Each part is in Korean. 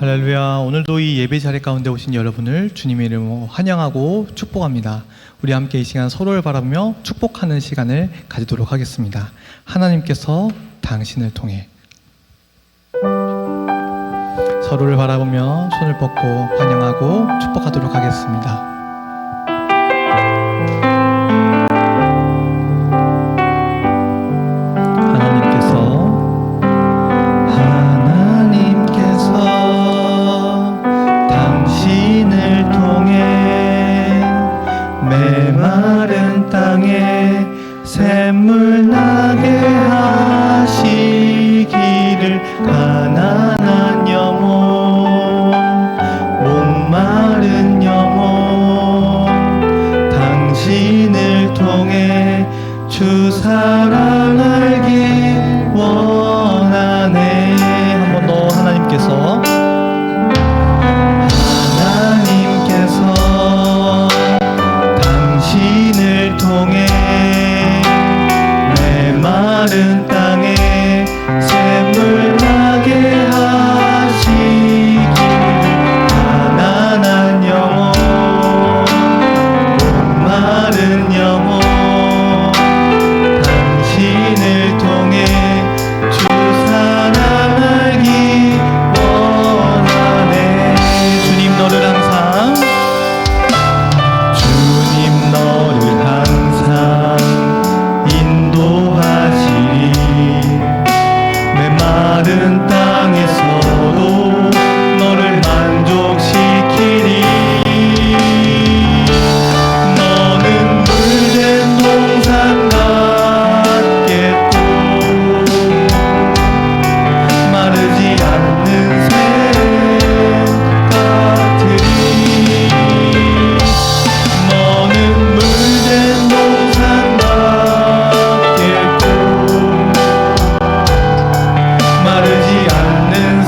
할렐루야. 오늘도 이 예배 자리 가운데 오신 여러분을 주님의 이름으로 환영하고 축복합니다. 우리 함께 이 시간 서로를 바라보며 축복하는 시간을 가지도록 하겠습니다. 하나님께서 당신을 통해 서로를 바라보며 손을 뻗고 환영하고 축복하도록 하겠습니다. 메마른 땅에 샘물 나게 하시기를 가난한 영혼 목마른 영혼 당신을 통해 주 사랑 알기 원하네. 한 번 더 하나님께서 당신을 통해 메마른 땅에 샘물 나게 하시길 가난한 영혼 목마른 영혼 당신을 통해 주 사랑 알기 원하네. 주님 너를 항상 메마른 땅에서도 너를 만족시키니 너는 물된 동산 같겠고 마르지 않는 샘 같으리 너는 물된 동산 같겠고 마르지 않는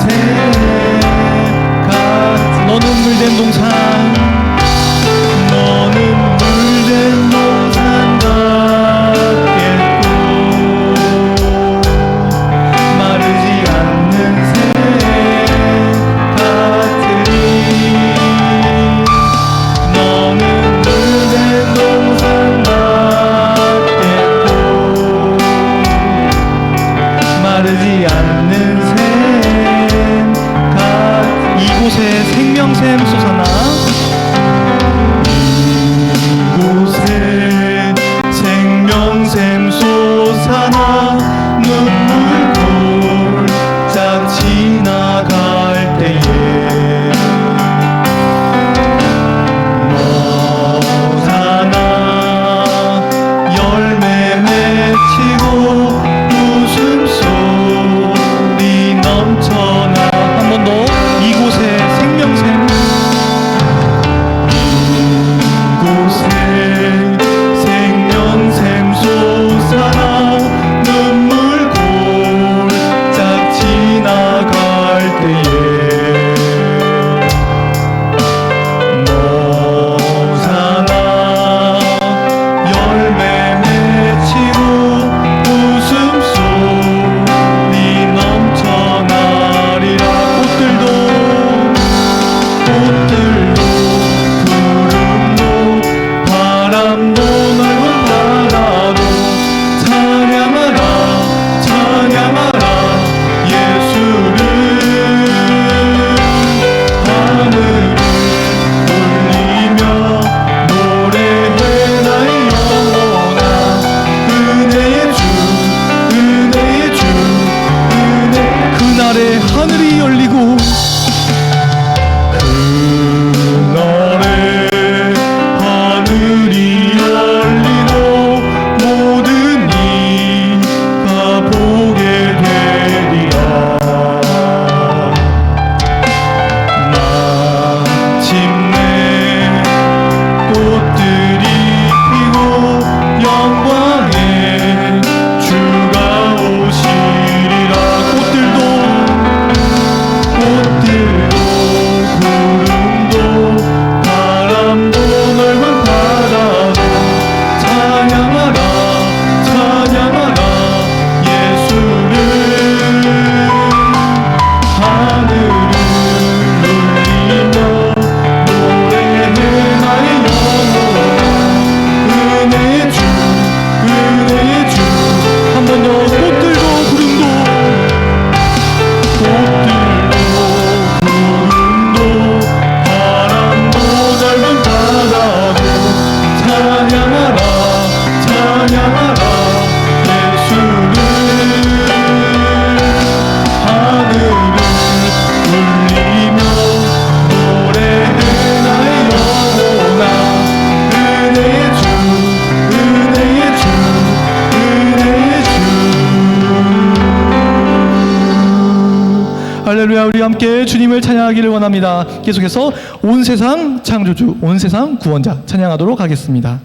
할렐루야. 우리 함께 주님을 찬양하기를 원합니다. 계속해서 온 세상 창조주, 온 세상 구원자 찬양하도록 하겠습니다.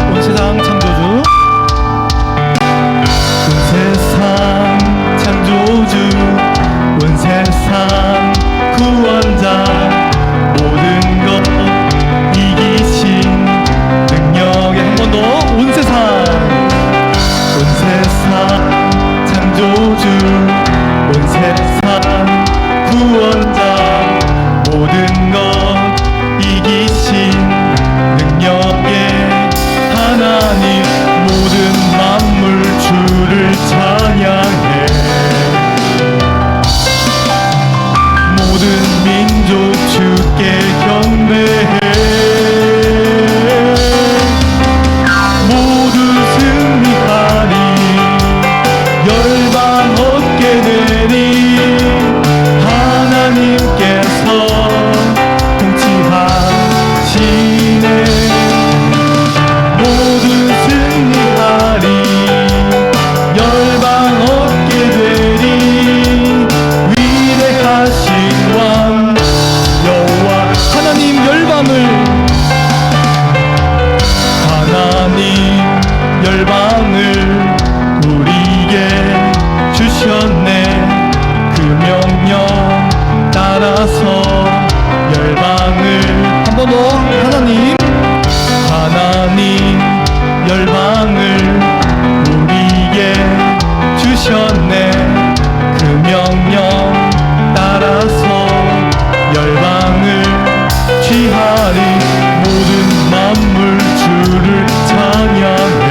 온 세상 창조주, 온 세상 창조주, 온 세상 구원자, 모든 것 이기신 능력의 한 번 더. 온 세상, 온 세상 창조주, 온 세상 구원자, 모든 것 이기신 능력의 하나님, 모든 만물 주를 찬양해. 모든 민족 주께 경배해. 모두 승리하리, 열방 얻게 되리. 하나님께서 통치하시네. 모두 승리하리, 열방 얻게 되리. 위대하신 왕 여호와 하나님 열방을 우리에게 주셨네. 그 명령 따라서 열방을 한 번 더. 하나님 열방을 우리에게 주셨네. 그 명령 따라서 열방을 취하리. 모든 만물 주를 찬양해.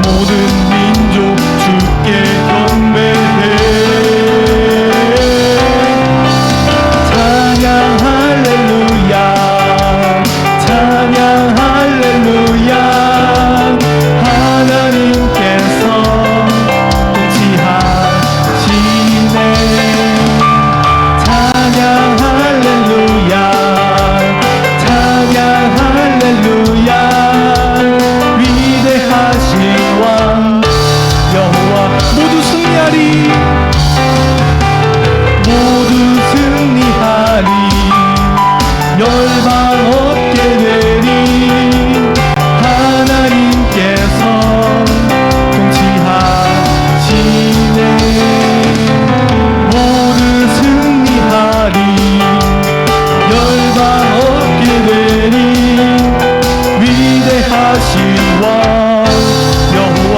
모든 민족 주께 경배해. 찬양 할렐루야, 찬양 할렐루야. 하나님께서 통치하시네. 찬양 할렐루야, 찬양 할렐루야. 위대하신 왕 여호와, 모두 승리하리, 모두 승리하리. 열방 얻게 되리. 하나님께서 통치하시네. 모두 승리하리, 열방 얻게 되리. 위대하신 왕 여호와,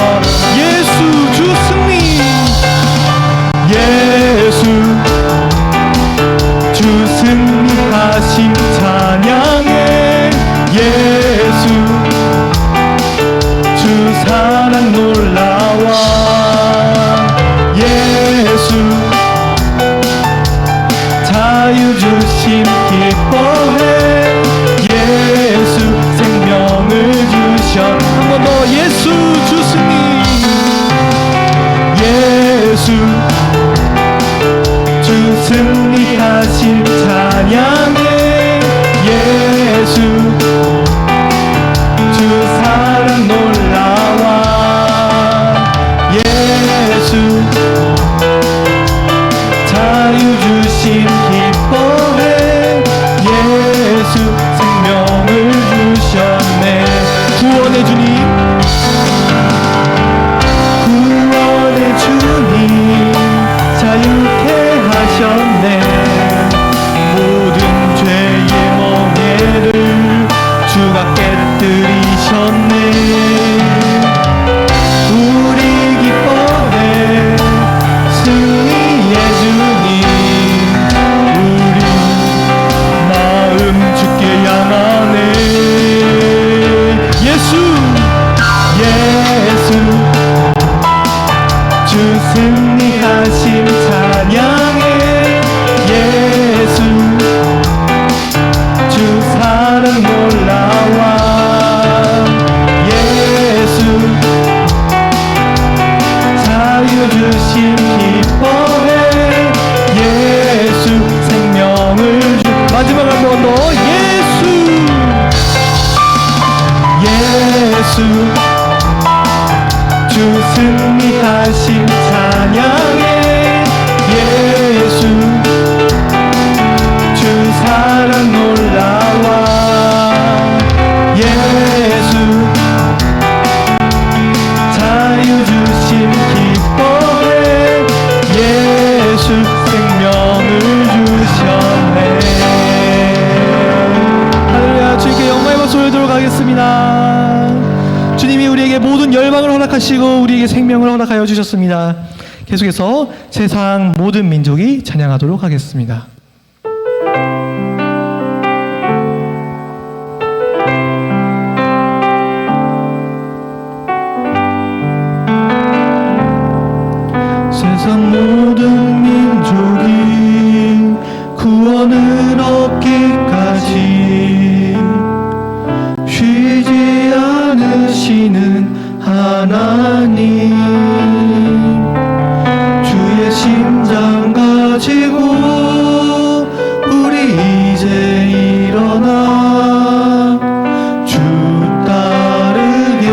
예수 주 승리. 예수 주 승리하심 찬양해. 예수 주 사랑 놀라워. 예수 자유 주심 기뻐해. 예수 생명을 주셔. 한 번 더. 예수 주 승리. 예수 주 승리하신 찬양해. 예수 주 사랑 놀라워. 예수 자유 주심 기뻐해. 예수 생명을 주셨네. 구원의 주님, 구원의 주님 자유케 하셨네. 모든 죄의 멍에를 생명을 주셨네. 할렐루야. 주님께 영광의 박수 올리도록 하겠습니다. 주님이 우리에게 모든 열방을 허락하시고 우리에게 생명을 허락하여 주셨습니다. 계속해서 세상 모든 민족이 찬양하도록 하겠습니다. 세상 모든 민족이 구원을 얻기까지 쉬지 않으시는 하나님, 주의 심장 가지고 우리 이제 일어나 주 따르게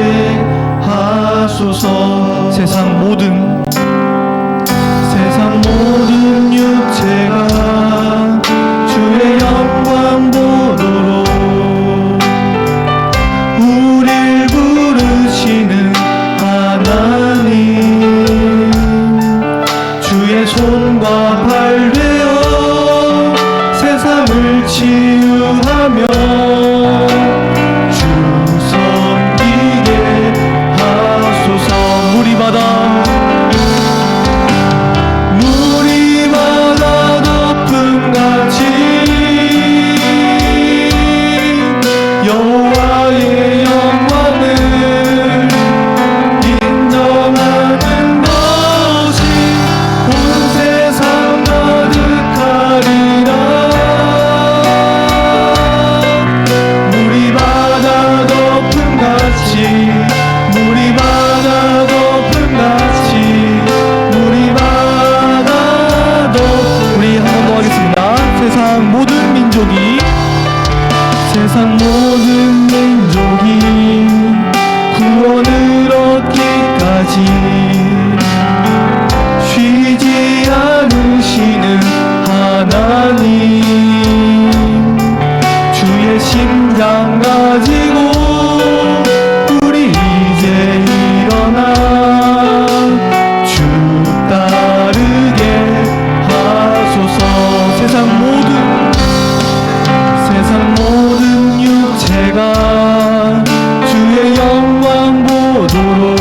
하소서. 세상 모든 육체가 주의 영광 보도록 우릴 부르시는 하나님, 주의 손과 발 되어 세상을 치유하며 주 섬기게 하소서. 물이 바다 여호와의 영광을 인정하는 것이 온 세상 가득하리라. 물이 바다 덮음같이, 물이 바다 덮음같이, 물이 바다 덮음. 우리 한 번 더 하겠습니다. 세상 모든 민족이 세상 모든 민족이 구원을 얻기까지 쉬지 않으시는 하나님, 주의 심장 가지고 우리 이제 일어나 주 따르게 하소서. 세상 모든 육체가 주의 영광 보도록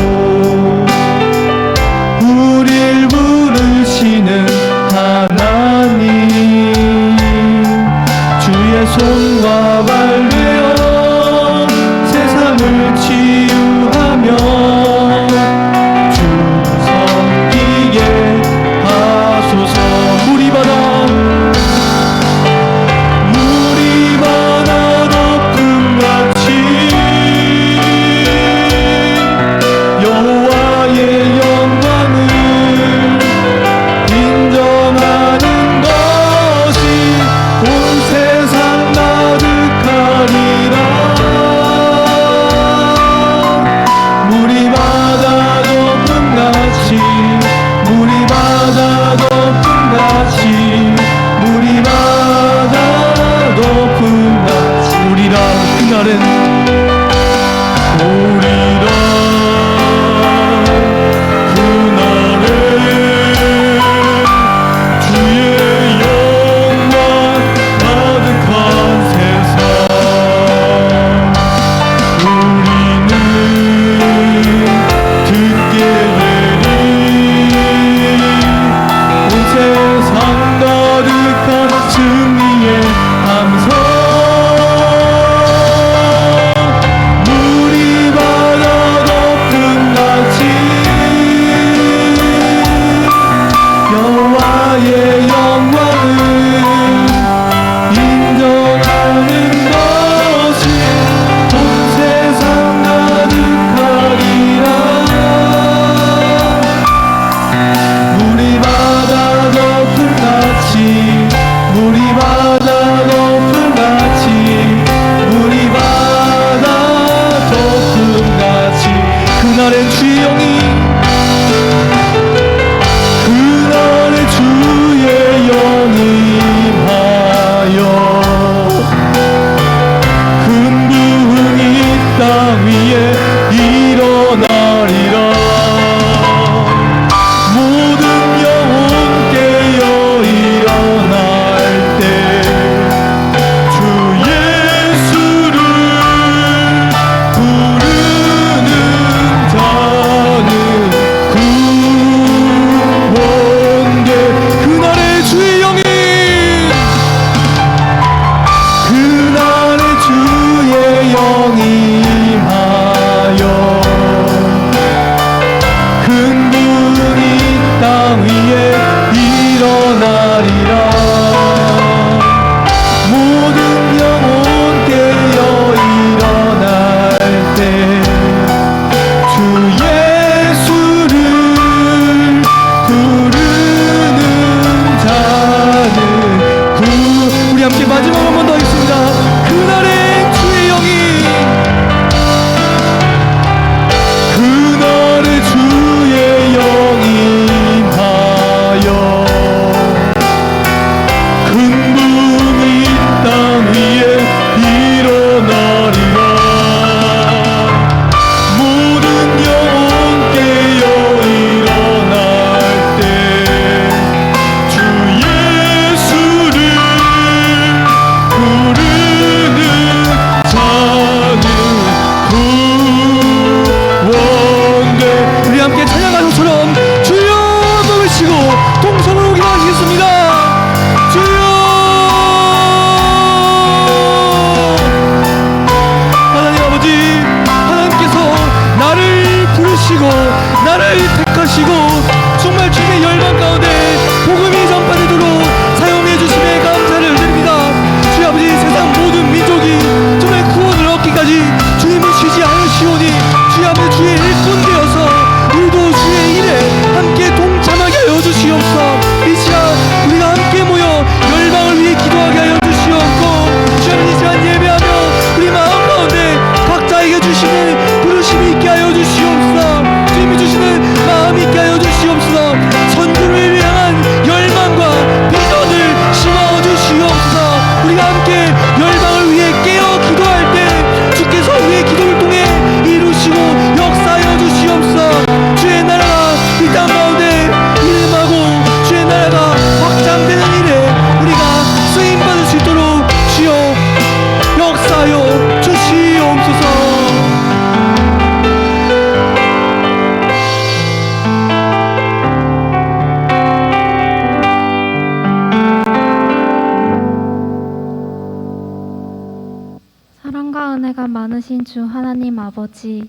전능하신 주 하나님 아버지,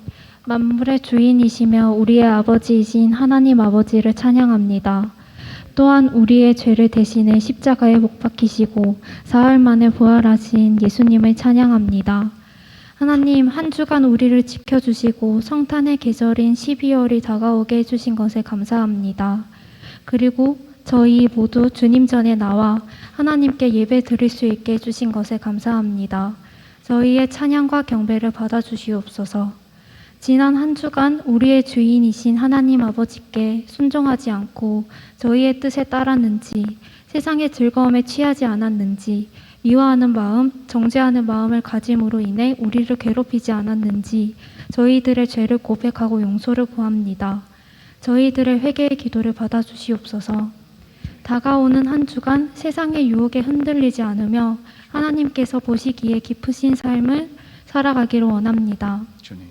만물의 주인이시며 우리의 아버지이신 하나님 아버지를 찬양합니다. 또한 우리의 죄를 대신해 십자가에 못 박히시고 사흘 만에 부활하신 예수님을 찬양합니다. 하나님, 한 주간 우리를 지켜주시고 성탄의 계절인 12월이 다가오게 해주신 것에 감사합니다. 그리고 저희 모두 주님 전에 나와 하나님께 예배 드릴 수 있게 해주신 것에 감사합니다. 저희의 찬양과 경배를 받아주시옵소서. 지난 한 주간 우리의 주인이신 하나님 아버지께 순종하지 않고 저희의 뜻에 따랐는지, 세상의 즐거움에 취하지 않았는지, 미워하는 마음, 정죄하는 마음을 가짐으로 인해 우리를 괴롭히지 않았는지 저희들의 죄를 고백하고 용서를 구합니다. 저희들의 회개의 기도를 받아주시옵소서. 다가오는 한 주간 세상의 유혹에 흔들리지 않으며 하나님께서 보시기에 기쁘신 삶을 살아가기를 원합니다. 주님.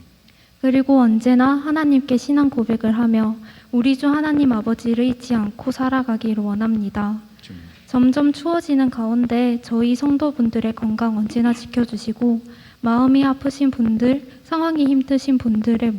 그리고 언제나 하나님께 신앙 고백을 하며 우리 주 하나님 아버지를 잊지 않고 살아가기를 원합니다. 주님. 점점 추워지는 가운데 저희 성도분들의 건강 언제나 지켜주시고 마음이 아프신 분들, 상황이 힘드신 분들의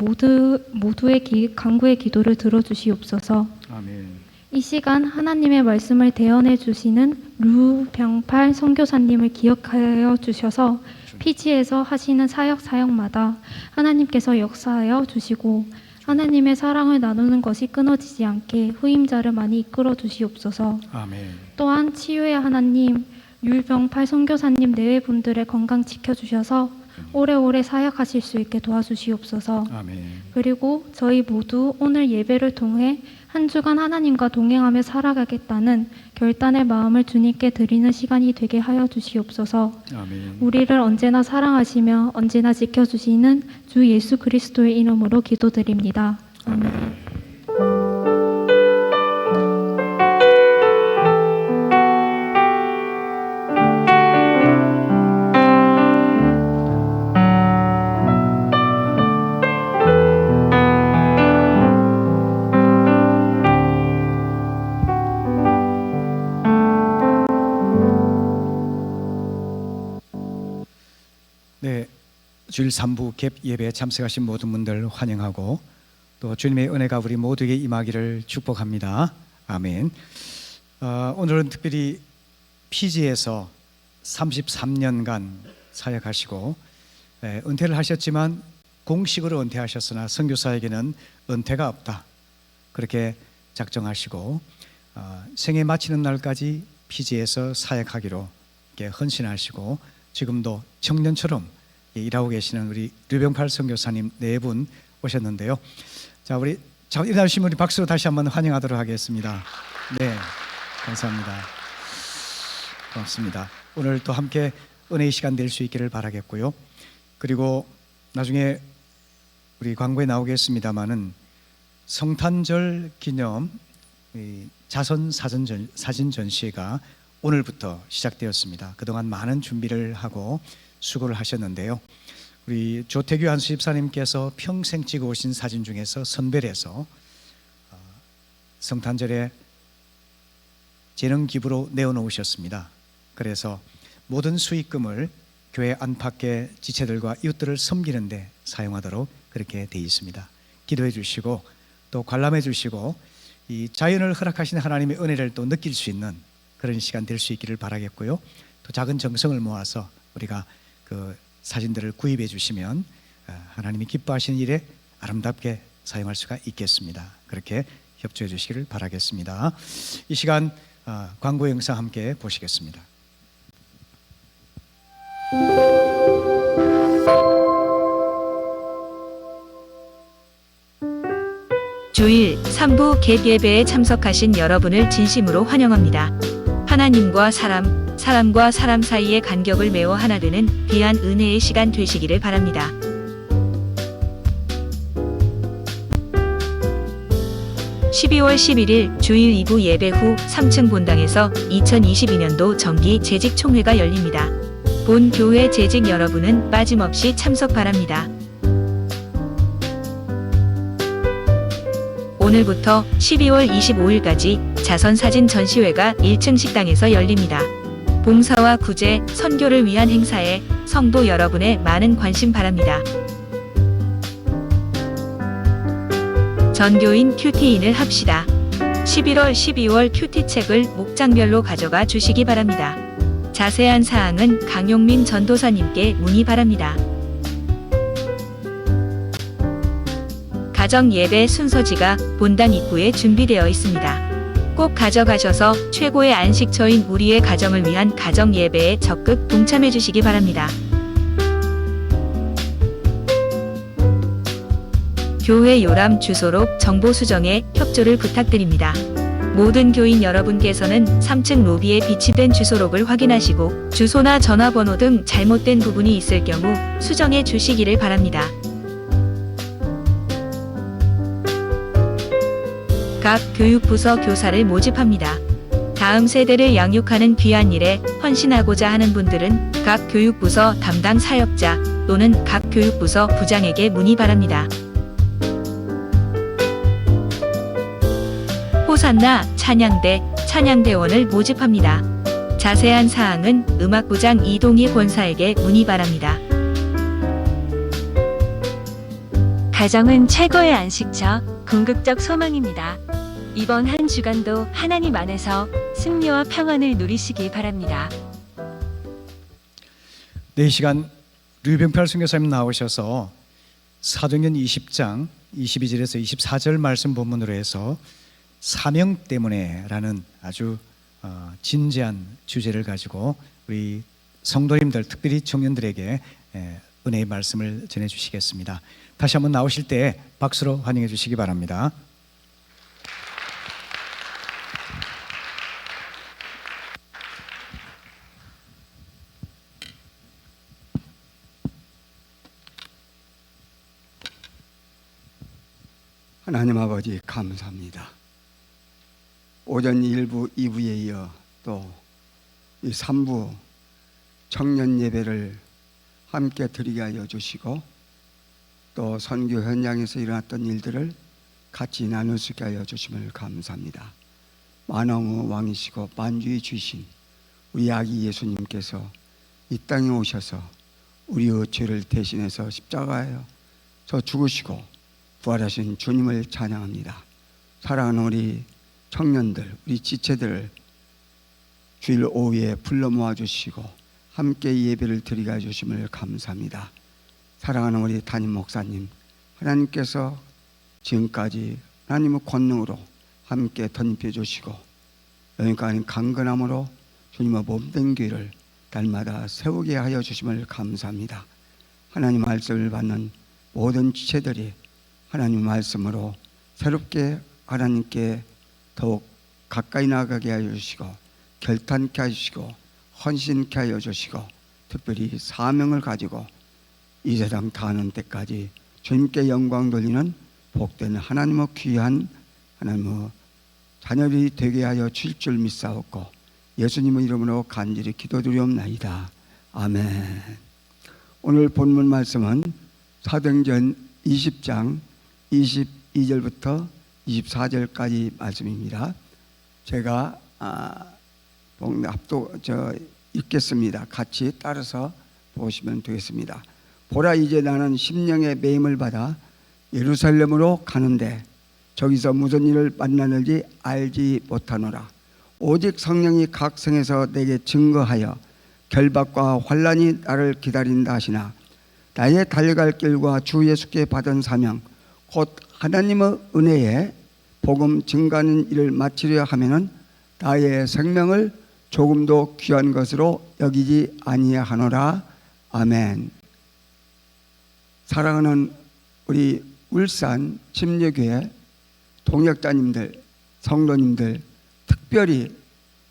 모두의 간구의 기도를 들어주시옵소서. 아멘. 이 시간 하나님의 말씀을 대언해 주시는 류병팔 선교사님을 기억하여 주셔서 피지에서 하시는 사역마다 하나님께서 역사하여 주시고 하나님의 사랑을 나누는 것이 끊어지지 않게 후임자를 많이 이끌어 주시옵소서. 아멘. 또한 치유의 하나님, 류병팔 선교사님 내외분들의 건강 지켜주셔서 오래오래 사역하실 수 있게 도와주시옵소서. 아멘. 그리고 저희 모두 오늘 예배를 통해 한 주간 하나님과 동행하며 살아가겠다는 결단의 마음을 주님께 드리는 시간이 되게 하여 주시옵소서. 아멘. 우리를 언제나 사랑하시며 언제나 지켜주시는 주 예수 그리스도의 이름으로 기도드립니다. 아멘. 네, 주일 3부 갭 예배에 참석하신 모든 분들 환영하고 또 주님의 은혜가 우리 모두에게 임하기를 축복합니다. 아멘. 오늘은 특별히 피지에서 33년간 사역하시고 은퇴를 하셨지만 공식으로 은퇴하셨으나 선교사에게는 은퇴가 없다, 그렇게 작정하시고 생애 마치는 날까지 피지에서 사역하기로 이렇게 헌신하시고 지금도 청년처럼 일하고 계시는 우리 류병팔 선교사님 네 분 오셨는데요. 자, 우리 일어나주신 우리 박수로 다시 한번 환영하도록 하겠습니다. 네, 감사합니다. 고맙습니다. 오늘 또 함께 은혜의 시간 될 수 있기를 바라겠고요. 그리고 나중에 우리 광고에 나오겠습니다마는 성탄절 기념 자선 사진 전시회가 오늘부터 시작되었습니다. 그동안 많은 준비를 하고 수고를 하셨는데요. 우리 조태규 한수 집사님께서 평생 찍어 오신 사진 중에서 선별해서 성탄절에 재능 기부로 내어놓으셨습니다. 그래서 모든 수익금을 교회 안팎의 지체들과 이웃들을 섬기는 데 사용하도록 그렇게 되어 있습니다. 기도해 주시고 또 관람해 주시고 이 자연을 허락하신 하나님의 은혜를 또 느낄 수 있는 그런 시간 될 수 있기를 바라겠고요. 또 작은 정성을 모아서 우리가 그 사진들을 구입해 주시면 하나님이 기뻐하시는 일에 아름답게 사용할 수가 있겠습니다. 그렇게 협조해 주시기를 바라겠습니다. 이 시간 광고 영상 함께 보시겠습니다. 주일 3부 갭 예배에 참석하신 여러분을 진심으로 환영합니다. 하나님과 사람과 사람 사이의 간격을 메워 하나 되는 귀한 은혜의 시간 되시기를 바랍니다. (12월 11일) 주일 2부 예배 후 3층 본당에서 2022년도 정기 재직 총회가 열립니다. 본 교회 재직 여러분은 빠짐없이 참석 바랍니다. 오늘부터 12월 25일까지 자선사진 전시회가 1층 식당에서 열립니다. 봉사와 구제, 선교를 위한 행사에 성도 여러분의 많은 관심 바랍니다. 전교인 큐티인을 합시다. 11월, 12월 큐티책을 목장별로 가져가 주시기 바랍니다. 자세한 사항은 강용민 전도사님께 문의 바랍니다. 가정 예배 순서지가 본당 입구에 준비되어 있습니다. 꼭 가져가셔서 최고의 안식처인 우리의 가정을 위한 가정 예배에 적극 동참해 주시기 바랍니다. 교회 요람 주소록 정보 수정에 협조를 부탁드립니다. 모든 교인 여러분께서는 3층 로비에 비치된 주소록을 확인하시고 주소나 전화번호 등 잘못된 부분이 있을 경우 수정해 주시기를 바랍니다. 각 교육부서 교사를 모집합니다. 다음 세대를 양육하는 귀한 일에 헌신하고자 하는 분들은 각 교육부서 담당 사역자 또는 각 교육부서 부장에게 문의 바랍니다. 호산나 찬양대, 찬양대원을 모집합니다. 자세한 사항은 음악부장 이동희 권사에게 문의 바랍니다. 가정은 최고의 안식처, 궁극적 소망입니다. 이번 한 주간도 하나님 안에서 승리와 평안을 누리시기 바랍니다. 네, 이 시간 류병팔 선교사님 나오셔서 사도행전 20장 22절에서 24절 말씀 본문으로 해서 사명 때문에라는 아주 진지한 주제를 가지고 우리 성도님들, 특별히 청년들에게 은혜의 말씀을 전해주시겠습니다. 다시 한번 나오실 때 박수로 환영해 주시기 바랍니다. 하나님 아버지 감사합니다. 오전 1부, 2부에 이어 또 이 3부 청년 예배를 함께 드리게 하여 주시고 또 선교 현장에서 일어났던 일들을 같이 나눌 수 있게 하여 주심을 감사합니다. 만왕의 왕이시고 만주의 주신 우리 아기 예수님께서 이 땅에 오셔서 우리의 죄를 대신해서 십자가에서 죽으시고 부활하신 주님을 찬양합니다. 사랑하는 우리 청년들, 우리 지체들을 주일 오후에 불러 모아주시고 함께 예배를 드리게 해주심을 감사합니다. 사랑하는 우리 담임 목사님, 하나님께서 지금까지 하나님의 권능으로 함께 덧입혀 주시고 여기까지 강건함으로 주님의 몸된 교회를 날마다 세우게 하여 주심을 감사합니다. 하나님 말씀을 받는 모든 지체들이 하나님 말씀으로 새롭게 하나님께 더욱 가까이 나가게 하여 주시고 결단케 하시고 헌신케 하여 주시고 특별히 사명을 가지고 이 세상 다하는 때까지 주님께 영광 돌리는 복된 하나님의 귀한 하나님의 자녀들이 되게 하여 주실 줄 믿사옵고 예수님의 이름으로 간절히 기도드리옵나이다. 아멘. 오늘 본문 말씀은 사도행전 20장 22절부터 24절까지 말씀입니다. 제가 읽겠습니다. 같이 따라서 보시면 되겠습니다. 보라, 이제 나는 심령의 매임을 받아 예루살렘으로 가는데 저기서 무슨 일을 만나는지 알지 못하노라. 오직 성령이 각 성에서 내게 증거하여 결박과 환난이 나를 기다린다 하시나 나의 달려갈 길과 주 예수께 받은 사명 곧 하나님의 은혜에 복음 증가하는 일을 마치려 하면은 나의 생명을 조금도 귀한 것으로 여기지 아니하노라. 아멘. 사랑하는 우리 울산 침례교회 동역자님들, 성도님들, 특별히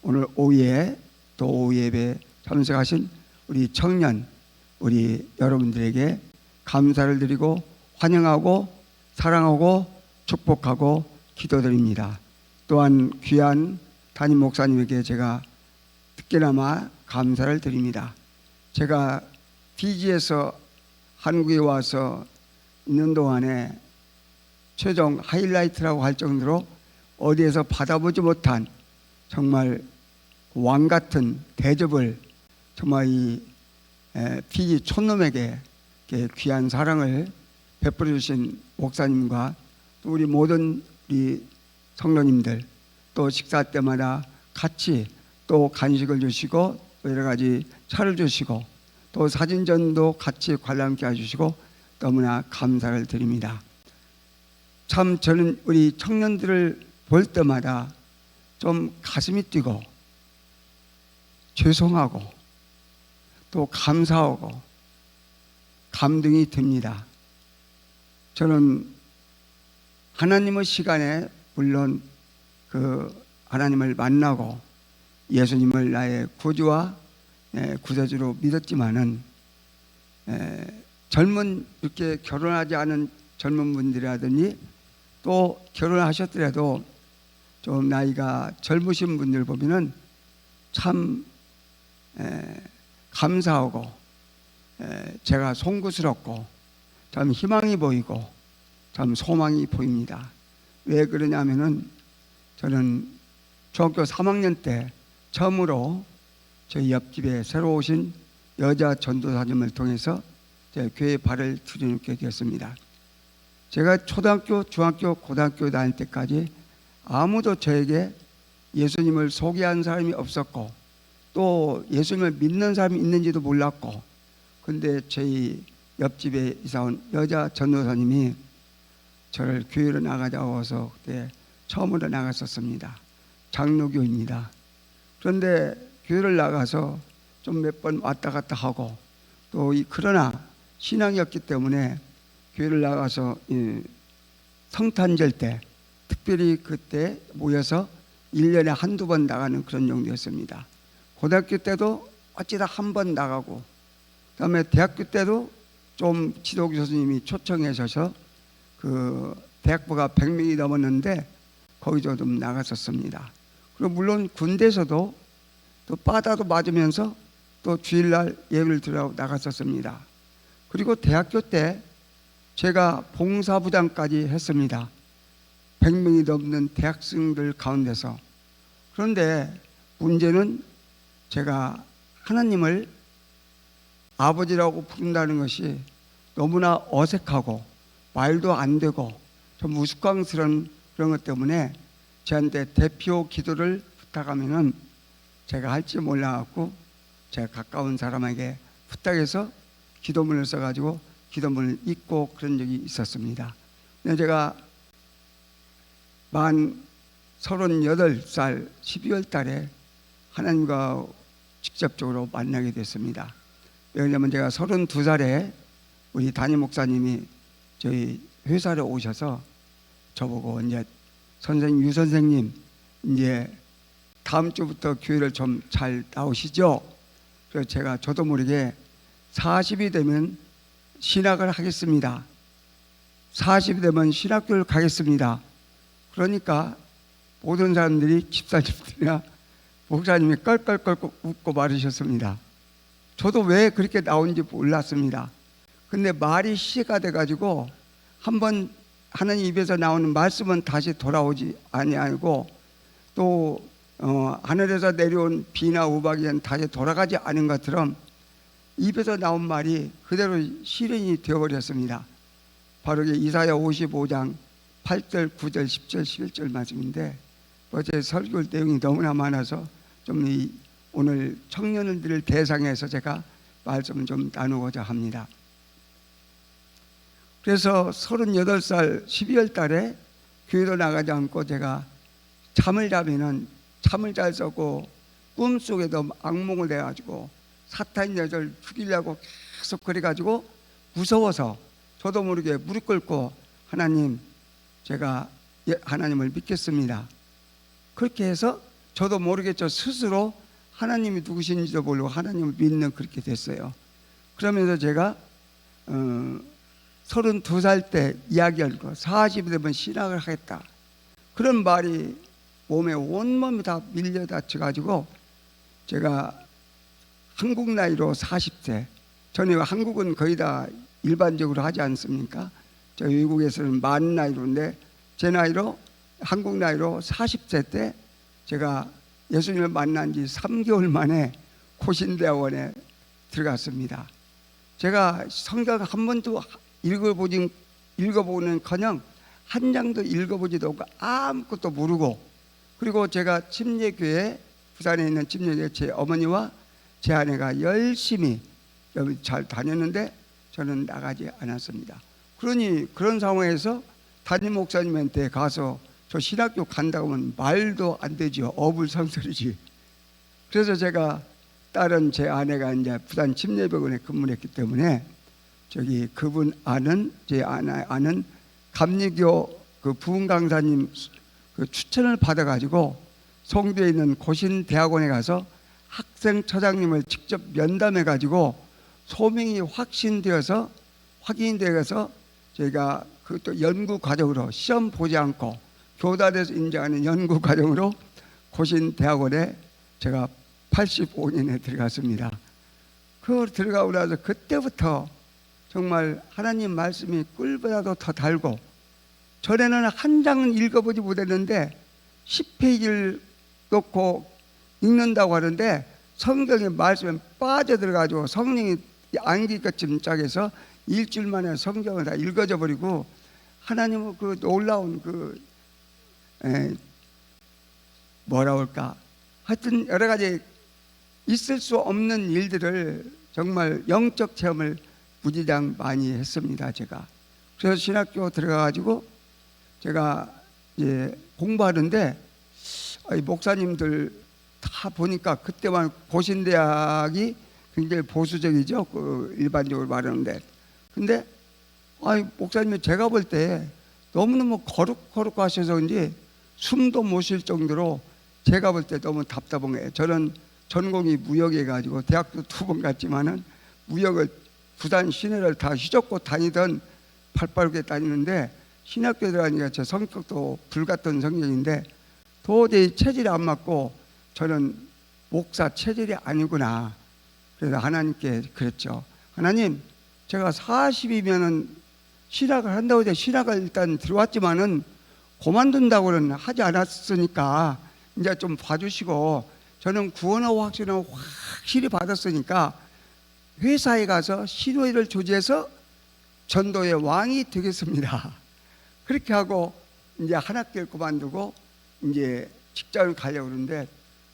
오늘 오후에 또 오후 예배 참석하신 우리 청년, 우리 여러분들에게 감사를 드리고 환영하고 사랑하고 축복하고 기도드립니다. 또한 귀한 담임 목사님에게 제가 특히나마 감사를 드립니다. 제가 피지에서 한국에 와서 있는 동안에 최종 하이라이트라고 할 정도로 어디에서 받아보지 못한 정말 왕 같은 대접을 정말 이 피지 촌놈에게 이렇게 귀한 사랑을 베풀어 주신 목사님과 또 우리 모든 우리 성도님들, 또 식사 때마다 같이 또 간식을 주시고 또 여러 가지 차를 주시고 또 사진전도 같이 관람케 해주시고 너무나 감사를 드립니다. 참 저는 우리 청년들을 볼 때마다 좀 가슴이 뛰고 죄송하고 또 감사하고 감동이 듭니다. 저는 하나님의 시간에 물론 그 하나님을 만나고 예수님을 나의 구주와 구세주로 믿었지만은 젊은 이렇게 결혼하지 않은 젊은 분들이라든지 또 결혼하셨더라도 좀 나이가 젊으신 분들 보면은 참 감사하고 제가 송구스럽고 참 희망이 보이고 참 소망이 보입니다. 왜 그러냐면은 저는 중학교 3학년 때 처음으로 저희 옆집에 새로 오신 여자 전도사님을 통해서 제 교회에 발을 들여놓게 되었습니다. 제가 초등학교, 중학교, 고등학교 다닐 때까지 아무도 저에게 예수님을 소개한 사람이 없었고 또 예수님을 믿는 사람이 있는지도 몰랐고, 근데 저희 옆집에 이사온 여자 전도사님이 저를 교회로 나가자고 해서 그때 처음으로 나갔었습니다. 장로교입니다. 그런데 교회를 나가서 좀 몇 번 왔다 갔다 하고 또 그러나 신앙이 없기 때문에 교회를 나가서 성탄절 때 특별히 그때 모여서 1년에 한두 번 나가는 그런 정도였습니다. 고등학교 때도 어찌다 한 번 나가고 그다음에 대학교 때도 좀 지도교 교수님이 초청해 주셔서 그 대학부가 100명이 넘었는데 거기서 좀 나갔었습니다. 그리고 물론 군대에서도 또 바다도 맞으면서 또 주일날 예배를 드리러 나갔었습니다. 그리고 대학교 때 제가 봉사부장까지 했습니다. 100명이 넘는 대학생들 가운데서. 그런데 문제는 제가 하나님을 아버지라고 부른다는 것이 너무나 어색하고 말도 안 되고 좀 우스꽝스러운 그런 것 때문에 저한테 대표 기도를 부탁하면은 제가 할지 몰라갖고 제가 가까운 사람에게 부탁해서 기도문을 써가지고 기도문을 읽고 그런 적이 있었습니다. 근데 제가 만 38살 12월 달에 하나님과 직접적으로 만나게 됐습니다. 왜냐하면 제가 32살에 우리 담임 목사님이 저희 회사에 오셔서 저보고 이제 선생님, 유 선생님 이제 다음 주부터 교회를 좀 잘 나오시죠? 그래서 제가 저도 모르게 40이 되면 신학을 하겠습니다. 40이 되면 신학교를 가겠습니다. 그러니까 모든 사람들이 집사님들이나 목사님이 껄껄껄 웃고 말으셨습니다. 저도 왜 그렇게 나온지 몰랐습니다. 근데 말이 시가 돼가지고 한번 하나님 입에서 나오는 말씀은 다시 돌아오지 아니하고 또 하늘에서 내려온 비나 우박이 다시 돌아가지 않은 것처럼 입에서 나온 말이 그대로 실현이 되어버렸습니다. 바로 이사야 55장 8절, 9절, 10절, 11절 말씀인데 어제 설교 내용이 너무나 많아서 좀 오늘 청년들을 대상해서 제가 말씀을 좀 나누고자 합니다. 그래서 38살 12월 달에 교회도 나가지 않고 제가 잠을 자면은 잠을 잘 자고 꿈속에도 악몽을 내가지고 사탄이 저를 죽이려고 계속 그래가지고 무서워서 저도 모르게 무릎 꿇고 하나님, 제가 하나님을 믿겠습니다. 그렇게 해서 저도 모르겠죠. 스스로 하나님이 누구신지도 모르고 하나님을 믿는 그렇게 됐어요. 그러면서 제가 32살 때 이야기할 거 40이 되면 신학을 하겠다. 그런 말이 몸에 온몸이 다 밀려 닫혀가지고 제가 한국 나이로 40세, 전에 한국은 거의 다 일반적으로 하지 않습니까? 저 외국에서는 만 나이로인데 제 나이로 한국 나이로 40세 때 제가 예수님을 만난 지 3개월 만에 고신대학원에 들어갔습니다. 제가 성경 한 번도 읽어보는커녕 한 장도 읽어보지도 않고 아무것도 모르고, 그리고 제가 침례교회, 부산에 있는 침례교회 제 어머니와 제 아내가 열심히 잘 다녔는데 저는 나가지 않았습니다. 그러니 그런 상황에서 담임 목사님한테 가서 저 신학교 간다고 하면 말도 안 되죠. 어불성설이지. 그래서 제가 딸은 제 아내가 이제 부산 침례병원에 근무를 했기 때문에 저기 그분 아는 제 아는 감리교 그 부흥 강사님 그 추천을 받아가지고 송도에 있는 고신대학원에 가서 학생처장님을 직접 면담해가지고 소명이 확인이 되어서 저희가 그것도 연구 과정으로 시험 보지 않고 교단에서 인정하는 연구 과정으로 고신대학원에 제가 85년에 들어갔습니다. 그 들어가고 나서 그때부터 정말 하나님 말씀이 꿀보다도 더 달고, 전에는 한 장은 읽어보지 못했는데 10페이지를 놓고 읽는다고 하는데 성경의 말씀에 빠져들어가지고 성령이 안기까지 짝에서 일주일 만에 성경을 다 읽어져 버리고, 하나님의 그 놀라운 뭐라 할까, 하여튼 여러 가지 있을 수 없는 일들을 정말 영적 체험을 무지장 많이 했습니다. 제가 그래서 신학교 들어가가지고 제가 이제 공부하는데 목사님들 다 보니까 그때만 고신대학이 굉장히 보수적이죠. 그 일반적으로 말하는데, 근데 목사님이 제가 볼 때 너무너무 거룩하셔서인지 숨도 못 쉴 정도로 제가 볼 때 너무 답답한 거예요. 저는 전공이 무역에 가지고 대학도 2번 갔지만은 무역을 부산 시내를 다 휘젓고 다니던 발빠르게 다니는데, 신학교에 들어가니까 제 성격도 불같던 성격인데 도저히 체질이 안 맞고 저는 목사 체질이 아니구나. 그래서 하나님께 그랬죠. 하나님, 제가 40이면은 신학을 한다고 해서 신학을 일단 들어왔지만은 그만둔다고는 하지 않았으니까 이제 좀 봐주시고, 저는 구원하고 확신을 확실히 받았으니까 회사에 가서 신호회를 조지해서 전도의 왕이 되겠습니다. 그렇게 하고 이제 한 학기를 그만두고 이제 직장을 가려고 그러는데,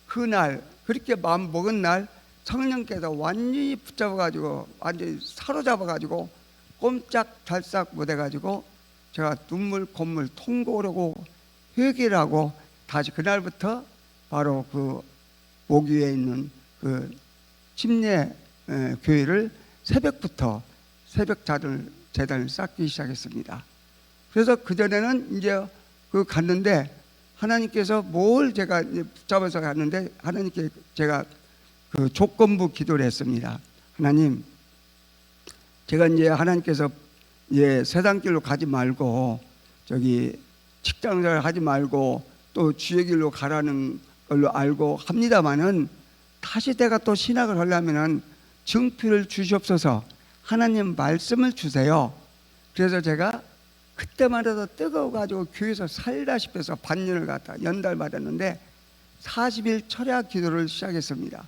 그날 그렇게 마음 먹은 날 성령께서 완전히 붙잡아가지고 완전히 사로잡아가지고 꼼짝달싹 못해가지고 제가 눈물 콧물 통곡하고 회개를 하고 다시 그날부터 바로 그 모교에 있는 그 침례 교회를 새벽부터 새벽 재단을 쌓기 시작했습니다. 그래서 그전에는 이제 그 갔는데 하나님께서 뭘 제가 붙잡아서 갔는데, 하나님께 제가 그 조건부 기도를 했습니다. 하나님, 제가 이제 하나님께서 이제 세상 길로 가지 말고 저기 직장생활 하지 말고 또 주의 길로 가라는 걸로 알고 합니다만은, 다시 내가 또 신학을 하려면은 증표를 주시옵소서, 하나님 말씀을 주세요. 그래서 제가 그때만 해도 뜨거워가지고 교회에서 살다 싶어서 반년을 갔다 연달 받았는데 40일 철야 기도를 시작했습니다.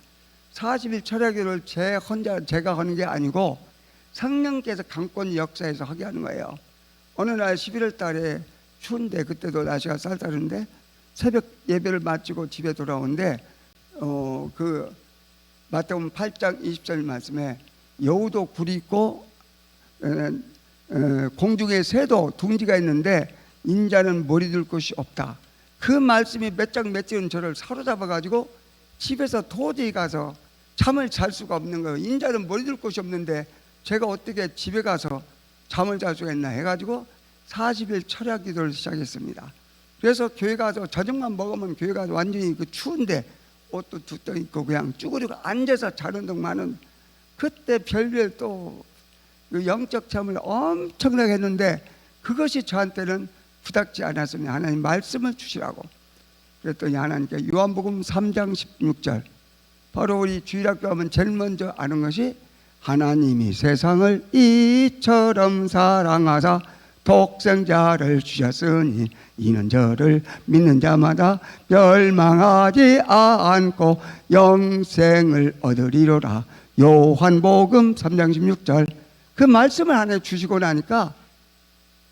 40일 철야 기도를 제가 하는 게 아니고 성령께서 강권 역사에서 하게 하는 거예요. 어느 날 11월 달에 추운데, 그때도 날씨가 쌀쌀한데 새벽 예배를 마치고 집에 돌아오는데 그 마태복음 8장 20절 말씀에 여우도 굴이 있고 공중에 새도 둥지가 있는데 인자는 머리 둘 곳이 없다. 그 말씀이 몇 장 몇 절은 저를 사로잡아 가지고 집에서 도저히 가서 잠을 잘 수가 없는 거예요. 인자는 머리 둘 곳이 없는데 제가 어떻게 집에 가서 잠을 잘 수가 있나 해가지고 40일 철야 기도를 시작했습니다. 그래서 교회 가서 저녁만 먹으면 교회 가서 완전히 그 추운데 옷도 두덩 있고 그냥 쭈그리고 앉아서 자는 동안은, 그때 별별 또 그 영적 체험을 엄청나게 했는데 그것이 저한테는 부닥지 않았습니다. 하나님 말씀을 주시라고. 그랬더니 하나님께 요한복음 3장 16절, 바로 우리 주일학교 하면 제일 먼저 아는 것이 하나님이 세상을 이처럼 사랑하사 독생자를 주셨으니 이는 저를 믿는 자마다 멸망하지 않고 영생을 얻으리로라. 요한복음 3장 16절. 그 말씀을 하나 주시고 나니까,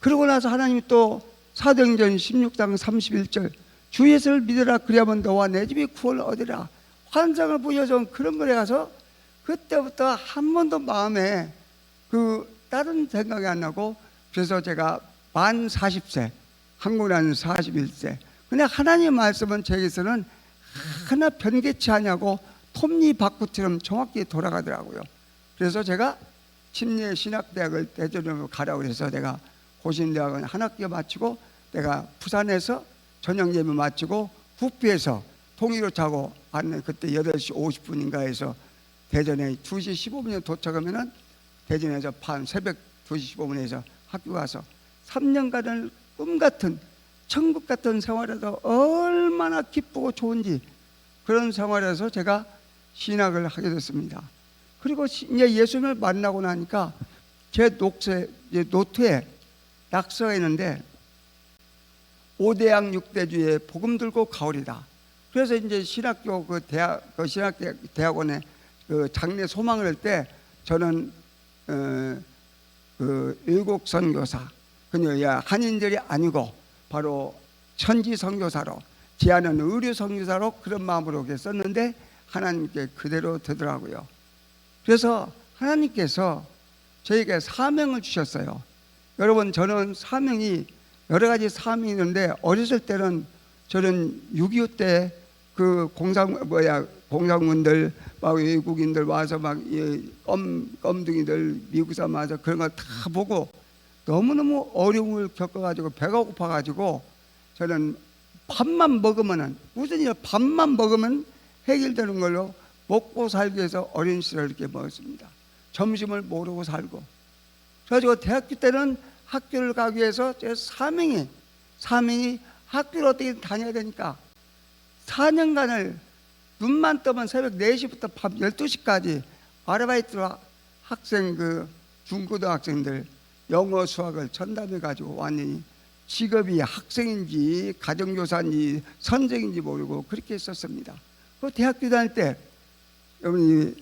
그러고 나서 하나님이 또 사도행전 16장 31절, 주 예수를 믿으라 그리하면 너와 내 집이 구원을 얻으리라. 환상을 보여준 그런 거에 가서 그때부터 한 번도 마음에 다른 생각이 안 나고, 그래서 제가 만 40세, 한국나는 41세. 그냥 하나님의 말씀은 제게서는 하나 변개치 하냐고 톱니바퀴처럼 정확히 돌아가더라고요. 그래서 제가 침례 신학대학을 대전으로 가라고 해서 내가 고신대학원 한 학기 마치고 내가 부산에서 저녁 예배 마치고 구피에서 통일로 자고 왔는데, 그때 8시 50분인가 해서 대전에 2시 15분에 도착하면은 대전에서 새벽 2시 15분에서 학교 가서 3년간을 꿈같은 천국 같은 생활에서 얼마나 기쁘고 좋은지 그런 생활에서 제가 신학을 하게 됐습니다. 그리고 이제 예수님을 만나고 나니까 제 노트에 낙서가 있는데 5대양 6대주의 복음 들고 가오리다. 그래서 이제 신학교 신학대학원에 장례 소망을 할 때 저는 일국 선교사, 그녀야 한인들이 아니고 바로 천지 선교사로, 제안은 의류 선교사로 그런 마음으로 이렇게 썼는데 하나님께 그대로 되더라고요. 그래서 하나님께서 저에게 사명을 주셨어요. 여러분, 저는 사명이 여러 가지 사명이 있는데, 어렸을 때는 저는 6.25 때 그 공산군들 막 외국인들 와서 막 껌둥이들 미국 사람 와서 그런 거 다 보고 너무너무 어려움을 겪어가지고 배가 고파가지고 저는 밥만 먹으면은, 무슨 일 밥만 먹으면 해결되는 걸로 먹고 살기 위해서 어린 시절을 이렇게 먹었습니다. 점심을 모르고 살고. 그래가지고 대학교 때는 학교를 가기 위해서 제 사명이 학교를 어떻게 다녀야 되니까 4년간을 눈만 뜨면 새벽 4시부터 밤 12시까지 아르바이트로 중고등학생들 영어 수학을 전담해 가지고 완전히 직업이 학생인지 가정교사인지 선생인지 모르고 그렇게 했었습니다. 그 대학교 다닐 때 여러분이